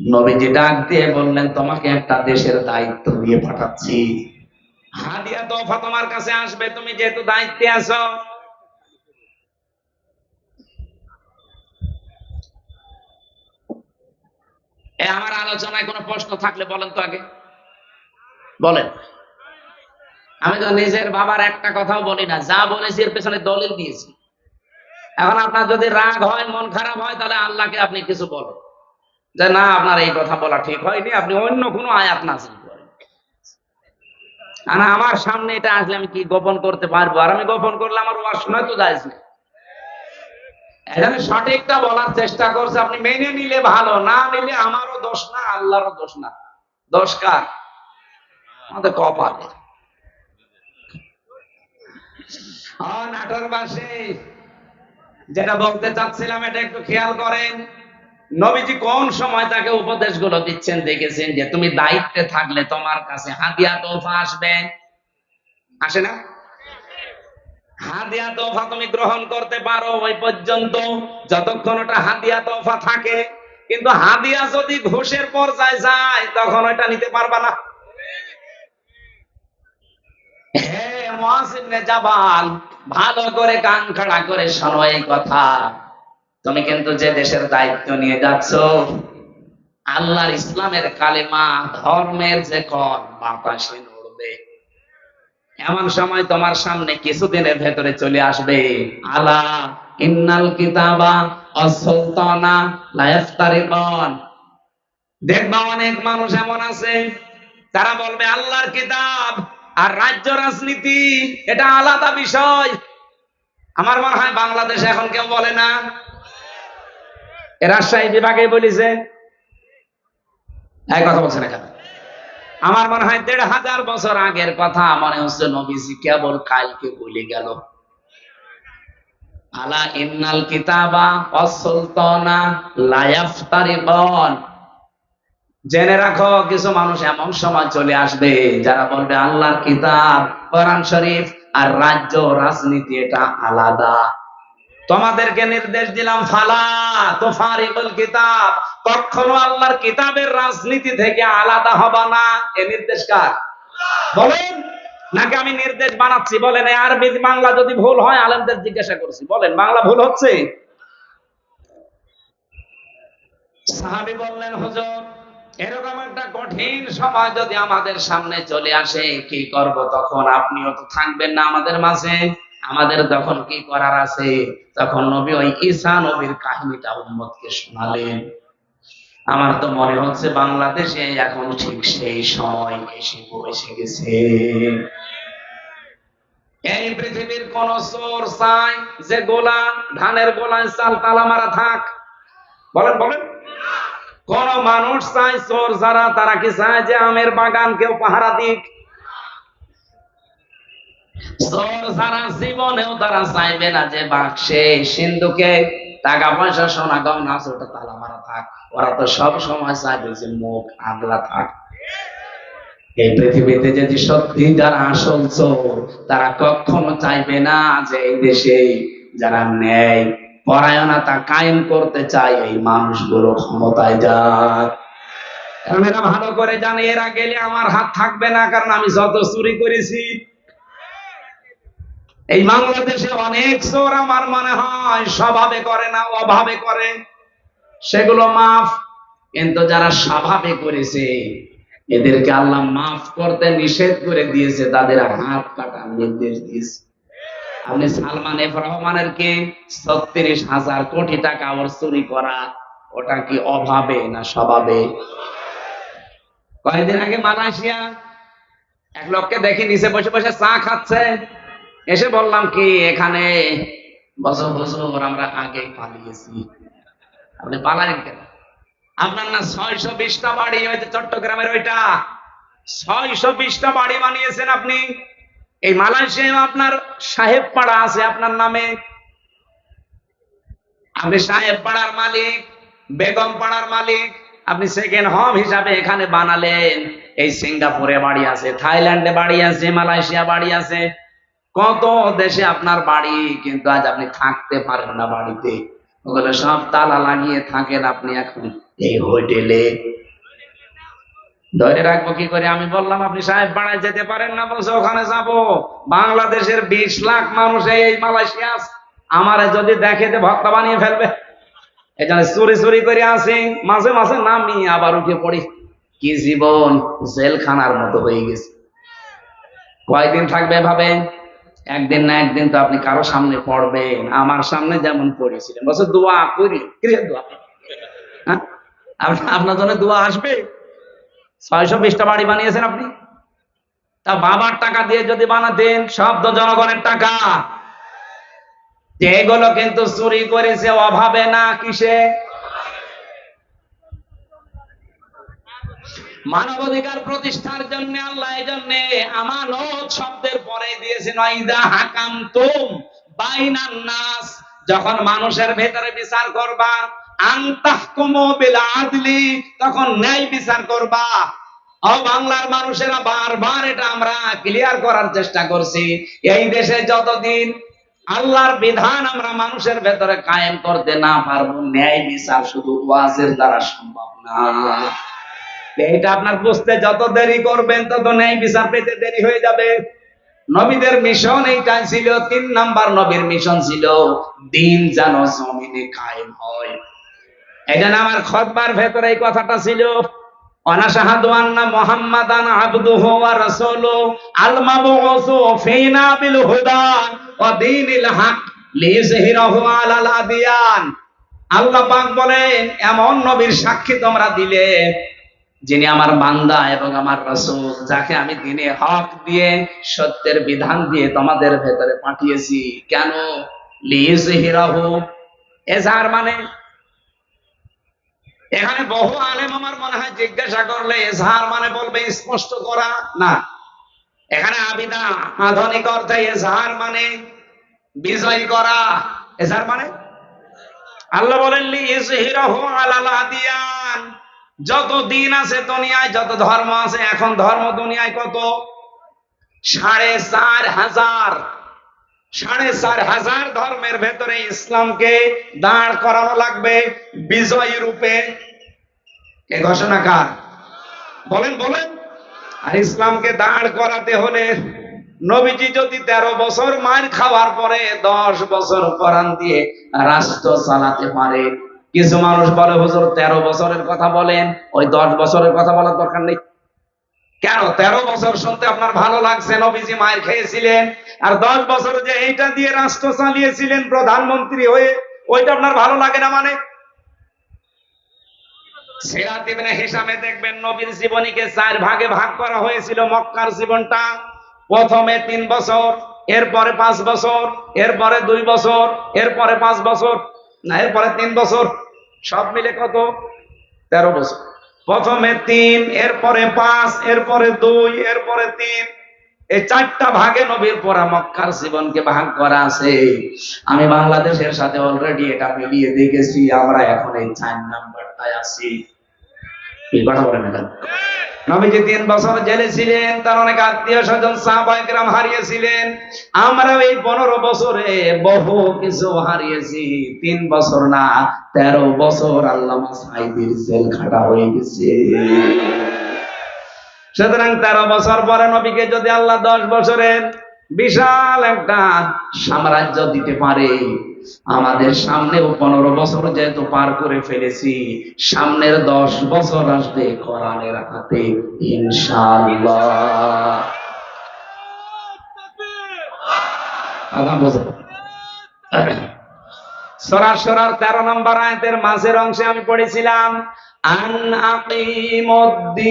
নবীজি ডাক দিয়ে বললেন, তোমাকে একটা দেশের দায়িত্ব দিয়ে পাঠাচ্ছি, হাদিয়া তোফা তোমার কাছে আসবে, তুমি যেহেতু দায়িত্বে আছো। আমার আলোচনায় কোনো প্রশ্ন থাকলে বলেন তো আগে বলেন। আমি তো নিজের বাবার একটা কথাও বলি না, যা বলেছি এর পেছনে দলিল দিয়েছি। এখন আপনার যদি রাগ হয়, মন খারাপ হয়, তাহলে আল্লাহকে আপনি কিছু বলেন যে না, আপনার এই কথা বলা ঠিক হয়নি, আপনি অন্য কোনো আয়াত নাযিল করেন। আর আমার সামনে এটা আসলে আমি কি গোপন করতে পারবো? আর আমি গোপন করলে আমার ওয়াজ শোনা তো জায়েজ না। এখানে সঠিকটা বলার চেষ্টা করছে, আপনি মেনে নিলে ভালো, না নিলে আমারও দোষ না, আল্লাহরও দোষ না। দোষ কার? আমাদের কপালে। নাটোর বাসে যেটা বলতে চাচ্ছিলাম এটা একটু খেয়াল করেন। নবীজি কোন সময় তাকে উপদেশগুলো দিচ্ছেন দেখেছেন যে তুমি দায়িত্বে থাকলে তোমার কাছে হাদিয়া তোফা আসবে, আসে না? হাদিয়া তোফা তুমি গ্রহণ করতে পারো ওই পর্যন্ত, যতক্ষণ ওটা হাদিয়া তোফা থাকে। কিন্তু হাদিয়া যদি ঘুষের পর্যায়ে যায়, তখন ওটা নিতে পারবা না। হে মুআয ইবনে জাবাল, ভালো করে কান খাড়া করে শোনো এই কথা। তুমি কিন্তু যে দেশের দায়িত্ব নিয়ে যাচ্ছ, আল্লাহর ইসলামের কালেমা, ধর্মের যে কর বাতাসে নড়বে। এমন সময় তোমার সামনে কিছুদিনের ভেতরে চলে আসবে, আলা ইন্নাল কিতাবা ওয়াস সুলতানা লা ইফতারিকান। দেখবা অনেক মানুষ এমন আছে, তারা বলবে আল্লাহর কিতাব আর রাজ্য রাজনীতি এটা আলাদা বিষয়। আমার মনে হয় বাংলাদেশে এখন কেউ বলে না। রাজশাহী বিভাগে বলেছে, এই কথা বলছে না কেন? আমার মনে হয় ১৫০০ বছর আগের কথা মনে হচ্ছে নবীজি কেবল কালকে বলে গেল। আলা ইন্নাল কিতাবা ওয়াস সুলতানা লা ইফতারিকান। জেনে রাখো, কিছু মানুষ এমন সময় চলে আসবে যারা বলবে আল্লাহর কিতাব, কোরআন শরীফ আর রাজ্য রাজনীতি এটা আলাদা। তোমাদেরকে নির্দেশ দিলাম, ফালা তুফারিকুল কিতাব, কখনো আল্লাহর কিতাবের রাজনীতি থেকে আলাদা হবা না। এই নির্দেশ কার? বলেন। নাকি আমি নির্দেশ বানাচ্ছি? বলেন। এই আরবি বাংলা যদি ভুল হয় আলেমদের জিজ্ঞাসা করছি, বলেন বাংলা ভুল হচ্ছে? সাহাবী বললেন, হুজুর এরকম একটা কঠিন সময় যদি আমাদের সামনে চলে আসে, কি করব তখন? আপনিও তো থাকবেন না আমাদের মাঝে, আমাদের তখন কি করার আছে? তখন নবী ওই ঈসা নবীর কাহিনীটা উম্মতকে শোনালেন। আমার তো মনে হচ্ছে বাংলাদেশে এখন ঠিক সেই সময় এসে গেছে। এই পৃথিবীর কোন চোর চাই যে ধানের গোলায় চাল তালা মারা থাক? বলেন বলেন। কোন মানুষ চায় চোর যারা, তারা কি চায় যে আমের বাগান কেউ পাহারা দিক? চোর যারা জীবনেও তারা চাইবে না যে বাক্সে সিন্ধুকে টাকা পয়সা সোনা গয়না আছে ওটা তালা মারা থাক। ওরা তো সব সময় চাইবে যে মুখ আগলা থাক। এই পৃথিবীতে যদি সত্যি যারা আসল চোর, তারা কখনো চাইবে না যে এই দেশে যারা ন্যায় পরায়ণতা কায়েম করতে চায় এই মানুষগুলো ক্ষমতায় যাক। কারণ এরা ভালো করে জানে এরা গেলে আমার হাত থাকবে না, কারণ আমি যত চুরি করেছি। এই বাংলাদেশে অনেক চোর আমার মনে হয় স্বভাবে করে না, অভাবে করে, সেগুলো মাফ। কিন্তু যারা স্বভাবে করেছে এদেরকে আল্লাহ মাফ করতে নিষেধ করে দিয়েছে, তাদের হাত কাটার নির্দেশ দিয়েছে। আপনি সালমান এফ রহমানের কে ৩৬,০০০ কোটি টাকা ওর চুরি করা, ওটা কি অভাবে না স্বভাবে? কয়েকদিন আগে মালয়েশিয়া এক লোককে দেখি নিচে বসে বসে চা খাচ্ছে, এসে বললাম কি এখানে বছর বছর আমরা আগে পালিয়েছি, আপনি পালালেন কেন? আপনার না ৬২০টা বাড়ি, ওই যে চট্টগ্রামের ওইটা ৬২০টা বাড়ি বানিয়েছেন আপনি, এই মালয়েশিয়ায় আপনার সাহেব পাড়া আছে আপনার নামে, আপনি সাহেব পাড়ার মালিক, বেগম পাড়ার মালিক, আপনি সেকেন্ড হোম হিসাবে এখানে বানালেন। এই সিঙ্গাপুরে বাড়ি আছে, থাইল্যান্ডে বাড়ি আছে, মালয়েশিয়া বাড়ি আছে, কত দেশে আপনার বাড়ি, কিন্তু আজ আপনি থাকতে পারেন না বাড়িতে। ওগুলো সব তালা লাগিয়ে থাকেন আপনি এখন এই হোটেলে। ধরে রাখবো কি করে? আমি বললাম আপনি সাহেব পাড়ায় যেতে পারেন না, বলছে ওখানে যাবো। বাংলাদেশের 20 লাখ মানুষ এই মালয়েশিয়া আছে, আমারে যদি দেখে যে ভক্ত বানিয়ে ফেলবে। এখানে চুরি চুরি করে আসি, মাঝে মাঝে নামি আবার উঠে পড়ি। কি জীবন, জেলখানার মতো হয়ে গেছে। কয়দিন থাকবে ভাবেন? একদিন না একদিন তো আপনি কারো সামনে পড়বেন। আমার সামনে যেমন পড়েছিলেন, বলছে দোয়া করি, কিসের দোয়া? হ্যাঁ, আপনার জন্য দোয়া আসবে? 620টা বাড়ি বানিয়েছেন আপনি, তা বাবার টাকা দিয়ে যদি বানাতেন, সব তো জনগণের টাকা। এগুলো কিন্তু চুরি করেছে অভাবে না, কিসে? মানবাধিকার প্রতিষ্ঠার জন্য আল্লাহ এই জন্য আমানত শব্দের পরে দিয়েছেন ওয়াইদা হাকামতুম বাইনান নাস, যখন মানুষের ভেতরে বিচার করবা, আনতাহকুমু বিল আদলি, তখন ন্যায় বিচার করবা। ও বাংলার মানুষেরা, বারবার এটা আমরা ক্লিয়ার করার চেষ্টা করছি। এই দেশে যতদিন আল্লাহর বিধান আমরা মানুষের ভেতরে কায়েম করতে না পারবো, ন্যায় বিচার শুধু ওয়াজের দ্বারা সম্ভব না। এটা আপনার বুঝতে যত দেরি করবেন, তত ন্যায় বিচার পেতে দেরি হয়ে যাবে। নবীদের মিশন এইটাই ছিল। 3 নাম্বার নবীর মিশন ছিল দিন যেন জমিনে কায়েম হয়। এজন্য আমার খুতবার ভেতরে এই কথাটা ছিল, অনাশাহাদু আন্না মুহাম্মাদান আবদুহু ওয়া রাসূলুহু আল মাবউসু ফিনা বিল হুদা ওয়া দীনিল হক লিইয়ুযহিরাহু আলাল আদিয়ান। আল্লাহ পাক বলেন, এমন নবীর সাক্ষী তোমরা দিলে যিনি আমার বান্দা এবং আমার রাসূল, যাকে আমি দ্বীনে হক দিয়ে, সত্যের বিধান দিয়ে তোমাদের ভেতরে পাঠিয়েছি। কেন? লিইয়ুযহিরাহু, এজাহার মানে, এখানে বহু আলেম আমার মনে হয় জিজ্ঞাসা করলে এজহার মানে বলবে স্পষ্ট করা, না। এখানে আবিদা আধুনিক অর্থে এজহার মানে বিজয় করা। এজহার মানে আল্লাহ বলেন লিইয়ুযহিরাহু আলাল আদিয়ান, যত দিন আছে দুনিয়ায়, যত ধর্ম আছে, এখন ধর্ম দুনিয়ায় কত? 4,500। 4,500 ধর্মের ভেতরে ইসলামকে দাঁড় করানো লাগবে বিজয়ী রূপে। এ ঘোষণা কার? বলেন বলেন। আর ইসলামকে দাঁড় করাতে হলে নবীজি যদি 13 বছর মার খাওয়ার পরে 10 বছর কোরআন দিয়ে রাষ্ট্র চালাতে পারে। কিছু মানুষ বলে হুজুর 13 বছরের কথা বলেন, ওই 10 বছরের কথা বলার দরকার নেই। কেন 13 বছর শুনতে আপনার ভালো লাগছে? নবীজি মায়ের খেয়েছিলেন, আর 10 বছর যে এইটা দিয়ে রাষ্ট্র চালিয়েছিলেন প্রধানমন্ত্রী হয়ে, ওইটা আপনার ভালো লাগে না মানে? সিরাত ইবনে হিশামে দেখবেন নবীর জীবনীকে 4 ভাগে ভাগ করা হয়েছিল। মক্কার জীবনটা প্রথমে 3 বছর, এরপরে 5 বছর, এরপরে 2 বছর, এরপরে 5 বছর, না এরপরে 3 বছর, সব মিলে কত? 13 বছর। প্রথমে 3, এরপরে 5, এরপরে 2, এরপরে 3, এই 4টা ভাগে নবীর পড়া মক্কার জীবনকে ভাগ করা আছে। আমি বাংলাদেশের সাথে অলরেডি এটা মিলিয়ে দেখেছি, আমরা এখন এই 4 নাম্বারটায় আছি। এই কথা বলেন না? নবীজি 3 বছর জেলে ছিলেন, তার অনেক আত্মীয় স্বজন সাহাবায়ে কেরাম হারিয়েছিলেন। আমরা এই 15 বছরে বহু কিছু হারিয়েছি। 3 বছর না, 13 বছর আল্লামা সাঈদীর জেল খাটা হয়ে গেছে। সুতরাং 13 বছর পরে নবীকে যদি আল্লাহ 10 বছরের বিশাল একটা সাম্রাজ্য দিতে পারে, আমাদের সামনেও 15 বছর যেহেতু পার করে ফেলেছি, সামনের 10 বছর আসবে কোরআনের হাতে ইনশাআল্লাহ। সূরা শুরার 13 নম্বর আয়াতের মাঝের অংশে আমি পড়েছিলাম আন আকিমুদ্দিন।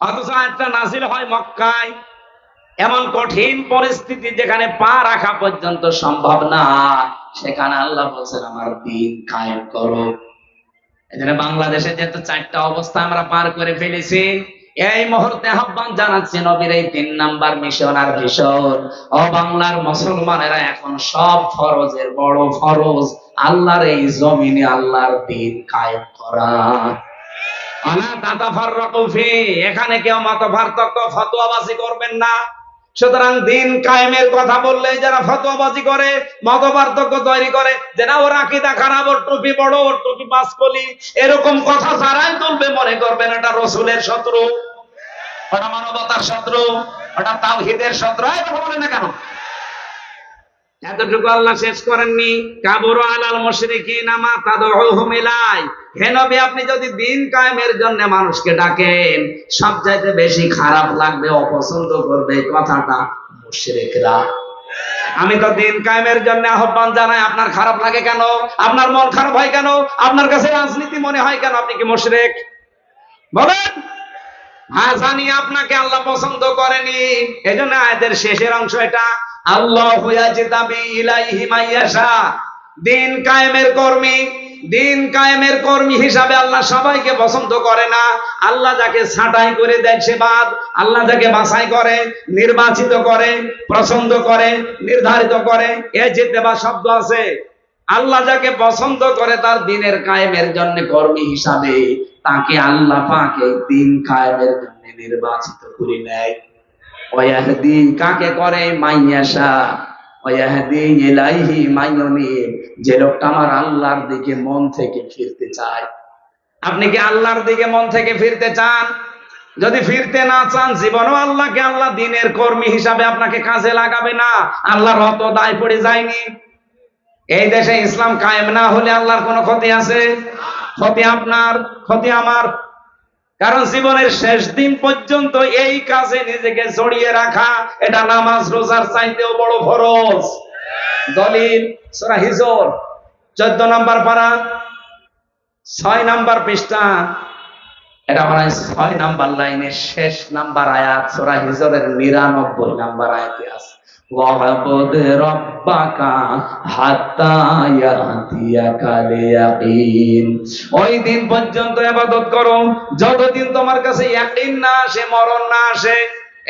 অথচ আয়াতটা নাযিল হয় মক্কায়, এমন কঠিন পরিস্থিতি যেখানে পা রাখা পর্যন্ত সম্ভব না, সেখানে আল্লাহ বলছেন আমার দ্বীন কায়েম করো। এজন্য বাংলাদেশে যেহেতু 4টা অবস্থা আমরা পার করে ফেলেছি, এই মুহূর্তে আহ্বান জানাচ্ছি নবীর এই 3 নাম্বার মিশন আর ভিশন। ও বাংলার মুসলমানেরা, এখন সব ফরজের বড় ফরজ আল্লাহর এই জমিনে আল্লাহর দ্বীন কায়েম করা। আলা তাতাফাররাকু ফি, এখানে কেউ মত পার্থক্য ফতোয়াবাজি করবেন না। সুতরাং দিন কায়েমের কথা বললে যারা ফতোয়াবাজি করে, মত পার্থক্য তৈরি করে, যে না ওর আকীদা খারাপ, ওর টুপি বড়, ওর টুপি বাসকলি, এরকম কথা যারাই তুলবে মনে করবেন এটা রাসূলের শত্রু, ওটা মানবতার শত্রু, ওটা তাওহীদের শত্রু। এই কথা বলেন না কেন? এতটুকু আল্লাহ শেষ করেননি, কাবুরু আলাল মুশরিকিনা মা তাদউহুম ইলাই। হে নবী, আপনি যদি দিন কায়েমের জন্য মানুষকে ডাকেন, সবচাইতে বেশি খারাপ লাগবে, অপছন্দ করবে কথাটা মুশরিকরা। আমি তো দিন কায়েমের জন্য আহ্বান জানাই, আপনার খারাপ লাগে কেন? আপনার মন খারাপ হয় কেন? আপনার কাছে রাজনীতি মনে হয় কেন? আপনি কি মুশরিক? বলেন। হ্যাঁ, জানি আপনাকে আল্লাহ পছন্দ করেনি। এজন্য আয়াতের শেষের অংশ এটা, আল্লাহু ইয়াজতাবি ইলাইহি মাইয়াশা। দিন কায়েমের কর্মী, দিন কায়েমের কর্মী হিসাবে আল্লাহ সবাইকে পছন্দ করে না। আল্লাহ যাকে ছাঁটাই করে দেয় সে বাদ, আল্লাহ যাকে বাছাই করে, নির্বাচিত করে, পছন্দ করে, নির্ধারিত করে, এ জিতেবা শব্দ আছে। আল্লাহ যাকে পছন্দ করে তার দিনের কায়েমের জন্য কর্মী হিসাবে, তাকে আল্লাহ পাক এই দিন কায়েমের জন্য নির্বাচিত করে নেয়। ওয়াহদি কাকে করে? মাইয়াশা। ওয়াহদি ইলাইহি মাইয়ুনিব, যে লোকটা আমার আল্লাহর দিকে মন থেকে ফিরতে চায়। আপনি কি আল্লাহর দিকে মন থেকে ফিরতে চান? যদি ফিরতে না চান, জীবনও আল্লাহকে আল্লাহ দিনের কর্মী হিসাবে আপনাকে কাজে লাগাবে না। আল্লাহর অত দায় পড়ে যায়নি। এই দেশে ইসলাম কায়েম না হলে আল্লাহর কোনো ক্ষতি আছে? ক্ষতি আপনার, ক্ষতি আমার। কারণ জীবনের শেষ দিন পর্যন্ত এই কাজে নিজেকে জড়িয়ে রাখা, এটা নামাজ রোজার চাইতেও বড় ফরজ। দলিল সূরা হিজর 14 নম্বর পারা 6 নম্বর পৃষ্ঠা, এটা মানে 6 নম্বর লাইনের শেষ নাম্বার আয়াত, সূরা হিজরের 99 নম্বর আয়াতে আছে, ওয়া'বুদ রাব্বাকা হাত্তা ইয়াতিয়াকাল ইয়াকিন। ওই দিন পর্যন্ত ইবাদত করো যতদিন তোমার কাছে ইয়াকিন না আসে, মরণ না আসে।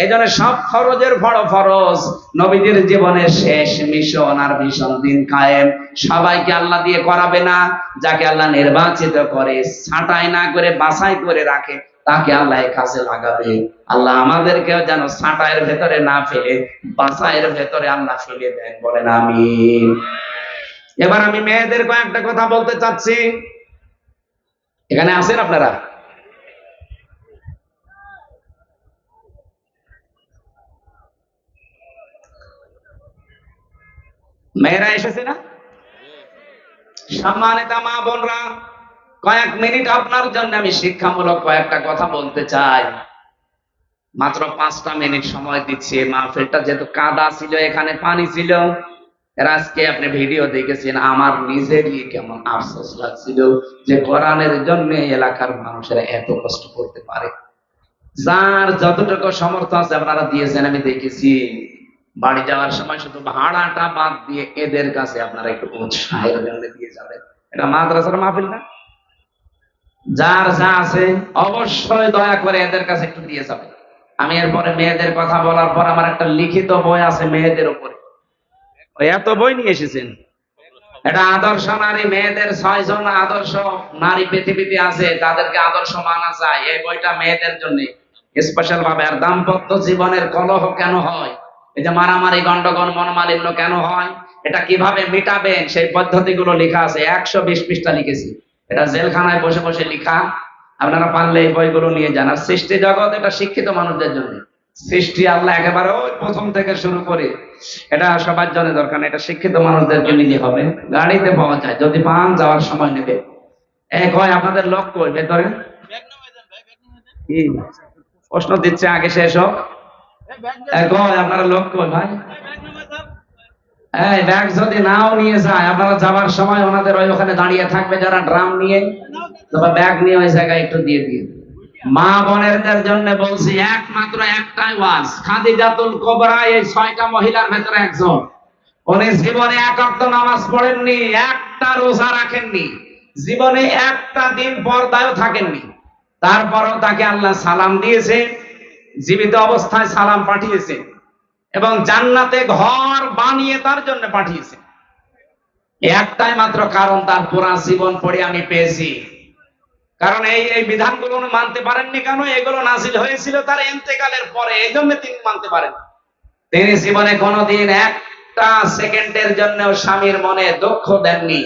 এজন্য সব ফরজের বড় ফরজ নবীজির জীবনের শেষ মিশন আর ভীষণ দিন কায়েম। সবাইকে আল্লাহ দিয়ে করাবে না, যাকে আল্লাহ নির্বাচিত করে, ছাঁটাই না করে বাছাই করে রাখে, তাকে আল্লাহ কাজে লাগাবে। আল্লাহ আমাদেরকেও যেন ছাঁটাইয়ের ভেতরে না ফেলে বাছাইয়ের ভেতরে আল্লাহ ফেলে দেন, বলেন আমিন। এবার আমি মেয়েদের কয়েকটা কথা বলতে চাচ্ছি। এখানে আছেন আপনারা? মেয়েরা এসেছে না? সম্মানিত মা বোনরা, কয়েক মিনিট আপনার জন্য আমি শিক্ষামূলক কয়েকটা কথা বলতে চাই। মাত্র 5টা মিনিট সময় দিচ্ছি। মাহফিলটা যেহেতু কাদা ছিল, এখানে পানি ছিল, এর আজকে আপনি ভিডিও দেখেছেন, আমার নিজেরই কেমন আফসোস লাগছিল যে কোরআনের জন্য এলাকার মানুষেরা এত কষ্ট করতে পারে। যার যতটুকু সামর্থ্য আছে আপনারা দিয়েছেন, আমি দেখেছি। বাড়ি যাওয়ার সময় শুধু ভাড়াটা বাদ দিয়ে এদের কাছে আপনারা একটু উৎসাহের জন্য দিয়ে যাবেন। এটা মাদ্রাসার মাহফিল না? যার যা আছে অবশ্যই দয়া করে এদের কাছে একটু দিয়ে যাবেন। আমি এরপরে মেয়েদের কথা বলার পর আমার একটা লিখিত বই আছে মেয়েদের উপরে, এত বই নিয়ে এসেছেন। এটা আদর্শ নারী, মেয়েদের 6 জন আদর্শ নারী পৃথিবীতে আছে, তাদেরকে আদর্শ মানা যায়। এই বইটা মেয়েদের জন্য স্পেশাল ভাবে। আর দাম্পত্য জীবনের কলহ কেন হয়, এই যে মারামারি, গন্ডগোল, মনোমালিন্য কেন হয়, এটা কিভাবে মিটাবেন, সেই পদ্ধতিগুলো লেখা আছে। 120 পৃষ্ঠা লিখেছি। এটা জেলখানায় বসে বসে লেখা। আপনারা পারলে এই বইগুলো নিয়ে যান। আর সৃষ্টি জগৎ, এটা শিক্ষিত মানুষদের জন্য। সৃষ্টি আল্লাহ একেবারে ওই প্রথম থেকে শুরু করে, এটা সবার জন্য দরকার না, এটা শিক্ষিত মানুষদেরকে নিতে হবে। গাড়িতে পাওয়া যায়, যদি পান যাওয়ার সময় নেবে। এক হয় আপনাদের লোক কই ভেতরে কি প্রশ্ন দিচ্ছে, আগে শেষ হোক। এক হয় আপনারা লোক কই ভাই? এই ব্যাগ যদি নাও নিয়ে যায়, আপনারা যাওয়ার সময় ওনাদের ওই ওখানে দাঁড়িয়ে থাকবে যারা ড্রাম নিয়ে, তবে ব্যাগ নিয়ে ওই জায়গায় একটু দিয়ে দিয়ে। মা বোনেরদের জন্য বলছি, একমাত্র একটাই ওয়াজ, খাদিজাতুল কুবরা এই 6টা মহিলার ভেতরে একজন। উনি জীবনে 1 ওয়াক্ত নামাজ পড়েননি, একটা রোজা রাখেননি, জীবনে একটা দিন পর্দায়ও থাকেননি। তারপরও তাকে আল্লাহ সালাম দিয়েছে, জীবিত অবস্থায় সালাম পাঠিয়েছে এবং জান্নাতে ঘর বানিয়ে তার জন্য পাঠিয়েছে। একটাই মাত্র কারণ, তার পুরা জীবন পড়ে আমি পেয়েছি। কারণ এই বিধানগুলো উনি মানতে পারেননি কেন? এগুলো নাজিল হয়েছিল তার ইন্তেকালের পরে, এই জন্য তিনি মানতে পারেন। তিনি জীবনে কোনোদিন একটা সেকেন্ডের জন্য স্বামীর মনে দুঃখ দেননি।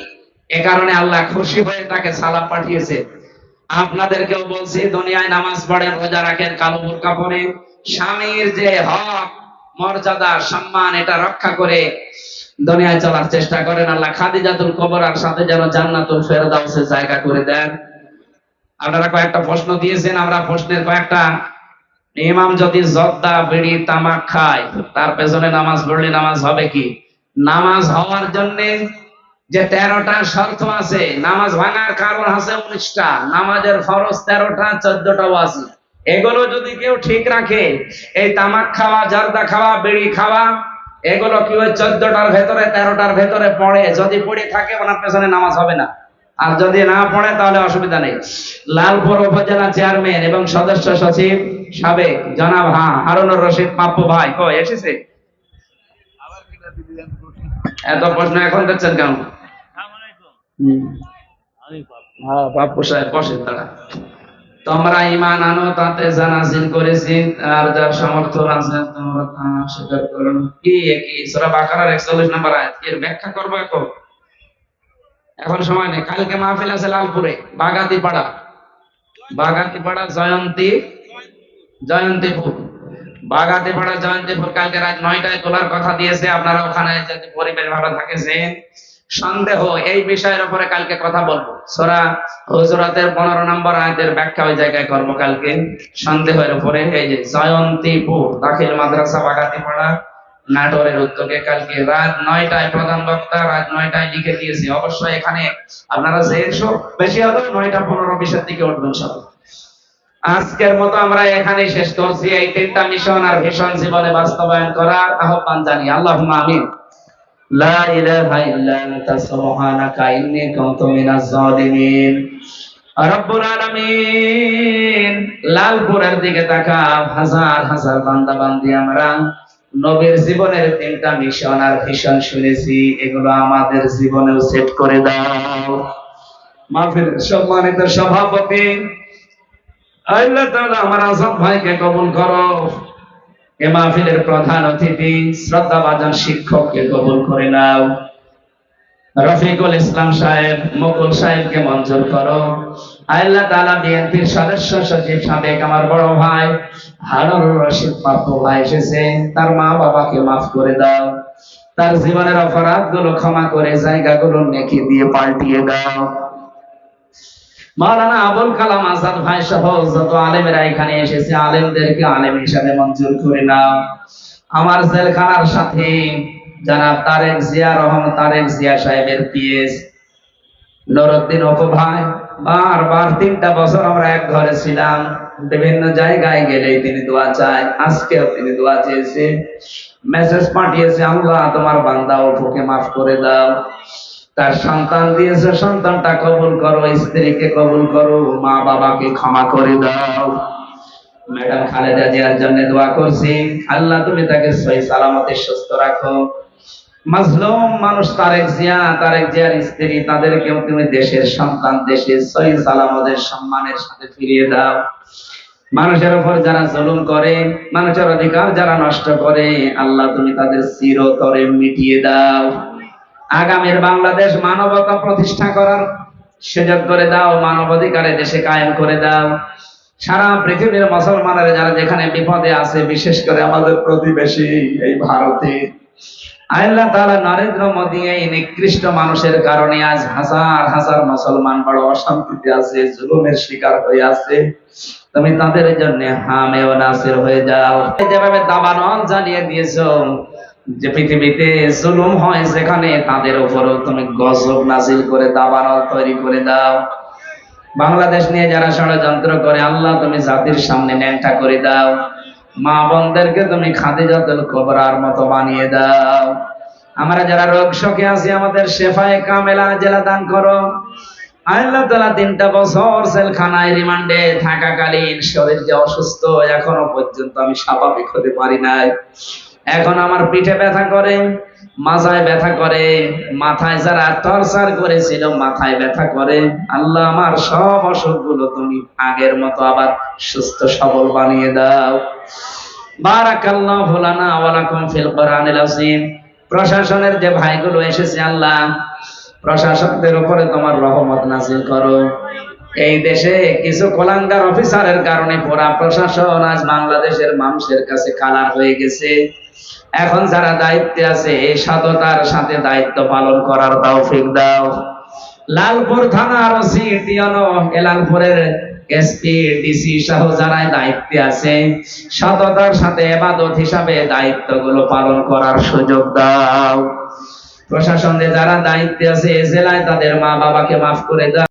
এ কারণে আল্লাহ খুশি হয়ে তাকে সালাম পাঠিয়েছে। আপনাদেরকেও বলছি, দুনিয়ায় নামাজ পড়েন, রোজা রাখেন, কালো বোরকা পরেন, স্বামীর যে হক, মর্যাদা, সম্মান, এটা রক্ষা করে দুনিয়ায় চলার চেষ্টা করেন। আল্লাহ খাদিজাতুল কুবরার সাথে যেন জান্নাতুল ফেরদাউসে জায়গা করে দেন। আপনারা কয়েকটা প্রশ্ন দিয়েছেন, আমরা প্রশ্নের কয়েকটা, ইমাম যদি জর্দা, বিড়ি, তামাক খায়, তার পেছনে নামাজ পড়লে নামাজ হবে কি? নামাজ হওয়ার জন্য যে 13টা শর্ত আছে, নামাজ ভাঙার কারণ আছে 19টা, নামাজের ফরজ 13টা, 14টাও আছে। এগুলো যদি কেউ ঠিক রাখে, এই তামাক খাওয়া, জর্দা খাওয়া, বিড়ি খাওয়া, এগুলো কি ওই 14টার ভেতরে, 13টার ভেতরে পড়ে? যদি পড়ে থাকে, ওনার পেছনে নামাজ হবে না। আর যদি না পড়ে তাহলে অসুবিধা নেই। লালপুর উপজেলা চেয়ারম্যান এবং সদস্য সচিব সাবেক জনাব হারুনুর রশিদ পাপ্পু ভাই কই এসেছে? এত প্রশ্ন এখন দেখছেন কেন? পাপ্পু সাহেব বসেন। তারা তোমরা ঈমান আনো, তাতে যা নাযিল করেছি, আর যার সামর্থ্য আছে তোমরা তা স্বীকার করো। কি সূরা বাকারার 41 নম্বর আয়াত, এর ব্যাখ্যা করবো এখন সময় নেই। কালকে মাহফিল আছে লালপুরে, বাগাতিপাড়া, জয়ন্তীপুর, বাগাতিপাড়া জয়ন্তীপুর। কালকে রাত 9টায় তোলার কথা দিয়েছে। আপনারা ওখানে যদি পরিবেশ ভালো থাকে, যে সন্দেহ এই বিষয়ের উপরে কালকে কথা বলবো। সূরা হুজুরাতের 15 নম্বর আয়াতের ব্যাখ্যা ওই জায়গায় করবো কালকে, সন্দেহের উপরে। এই যে জয়ন্তীপুর দাখিল মাদ্রাসা বাগাতিপাড়া, নাটোরের উদ্যোগে কালকে রাত 9টায় প্রধান বক্তা রাত 9টায় লিখে দিয়েছি। অবশ্যই এখানে আপনারা যে বেশি হলো 9:15-20 দিকে উঠবেন সব। আজকের মতো আমরা এখানে শেষ করছি। এই 3টা মিশন আর ভীষণ জীবনে বাস্তবায়ন করার আহ্বান জানি। আল্লাহুম্মা আমিন। লা ইলাহা ইল্লা আনতা সুবহানাকা ইন্নী কুনতু মিনাজ জালিমিন। রব্বুল আলামিন, লালপুরের দিকে তাকাও। হাজার হাজার বান্দা বান্দি আমরা নবীর জীবনের 3টা মিশন আর ভিশন শুনেছি, এগুলো আমাদের জীবনেও সেট করে দাও। মাহফিলের সম্মানিত সভাপতি আল্লাহ তাআলা আমার আসাদ ভাইকে কবুল করো। এ মাহফিলের প্রধান অতিথি শ্রদ্ধাভাজন শিক্ষককে কবুল করে নাও। রফিকুল ইসলাম সাহেব, মুকুল সাহেবকে মঞ্জুর করো। আল্লাহ তাআলা বিএনপির সদস্য সচিব সাবেক আমার বড় ভাই হারুনুর রশিদ পাপ্পু ভাই এসেছে, তার মা বাবাকে মাফ করে দাও। তার জীবনের অপরাধগুলো ক্ষমা করে জায়গাগুলো নেকি দিয়ে পাল্টিয়ে দাও। মাওলানা আবুল কালাম আজাদ ভাই সহ যত আলেমেরা এখানে এসেছে, আলেমদেরকে আলেম হিসাবে মঞ্জুর করে নাও। আমার জেলখানার সাথে জনাব তারেক জিয়া সাহেবের পিএস নুরউদ্দিন অপু ভাই, বারবার 3টা বছর আমরা এক ঘরে ছিলাম। বিভিন্ন জায়গায় গেলেই তিনি দোয়া চায়। আজকেও তিনি দোয়া চেয়েছে, মেসেজ পাঠিয়েছে, আল্লাহ তোমার বান্দা অপুকে মাফ করে দাও। তার সন্তান দিয়েছে, সন্তানটা কবুল করো, স্ত্রীকে কবুল করো, মা বাবাকে ক্ষমা করে দাও। ম্যাডাম খালেদা জিয়ার জন্য দোয়া করছি, আল্লাহ তুমি তাকে সহি সালামতে সুস্থ রাখো। মাজলুম মানুষ তারেক জিয়ার স্ত্রী, তাদেরকেও তুমি দেশের সন্তান, দেশের সহি সালামতের সম্মানের সাথে ফিরিয়ে দাও। মানুষের উপর যারা জুলুম করে, মানুষের অধিকার যারা নষ্ট করে, আল্লাহ তুমি তাদের চিরতরে মিটিয়ে দাও। আগামীর বাংলাদেশ মানবতা প্রতিষ্ঠা করার সুযোগ করে দাও, মানবাধিকারে দেশে কায়েম করে দাও। সারা পৃথিবীর মুসলমানেরা যারা যেখানে বিপদে আছে, বিশেষ করে আমাদের প্রতিবেশী এই ভারতে, আল্লাহ তাআলা নরেন্দ্র মোদী এই নিকৃষ্ট মানুষের কারণে আজ হাজার হাজার মুসলমান বড় অশান্তিতে আছে, জুলুমের শিকার হয়ে আছে। তুমি তাদের জন্য হামে ও নাসির হয়ে যাও। যেভাবে দাবানল জ্বালিয়ে দিয়েছো, যে পৃথিবীতে জুলুম হয় সেখানে, তাদের উপরও তুমি গজব নাজিল করে দাবানল তৈরি করে দাও। বাংলাদেশ নিয়ে যারা ষড়যন্ত্র করে, আল্লাহ তুমি জাতির সামনে ন্যাংটা করে দাও। মা বোনদেরকে তুমি খাদিজাতুল কুবরার মতো বানিয়ে দাও। আমরা যারা রোগ শোকে আছি, আমাদের শেফায়ে কামেলা জেলা দান করো। আল্লাহ তাআলা 3টা বছর জেলখানায় রিমান্ডে থাকাকালীন শরীর যে অসুস্থ, এখনো পর্যন্ত আমি স্বাভাবিক হতে পারি নাই। এখন আমার পিঠে ব্যথা করে, মাথায় ব্যথা করে, মাথায় যারা টর্চার করেছিল মাথায় ব্যথা করে। আল্লাহ আমার সব অসুখগুলো তুমি আগের মতো আবার সুস্থ সবল বানিয়ে দাও। বারাকাল্লাহু লানা ওয়া লাকুম ফিল কোরআনিল আযীম। প্রশাসনের যে ভাইগুলো এসেছে, আল্লাহ প্রশাসকদের উপরে তোমার রহমত নাযিল করো। এই দেশে কিছু কোলাঙ্গার অফিসারের কারণে পুরা প্রশাসন আজ বাংলাদেশের মানুষের কাছে কালার হয়ে গেছে। এখন যারা দায়িত্বে আছে এই সততার সাথে দায়িত্ব পালন করার তৌফিক দাও। লালপুর থানার ওসি টিয়ানো, লালপুরের এসপি ডিসি সহ যারা দায়িত্বে আছে সততার সাথে ইবাদত হিসাবে দায়িত্বগুলো পালন করার সুযোগ দাও। প্রশাসনে যারা দায়িত্বে আছে এ জেলায় তাদের মা বাবাকে মাফ করে দাও।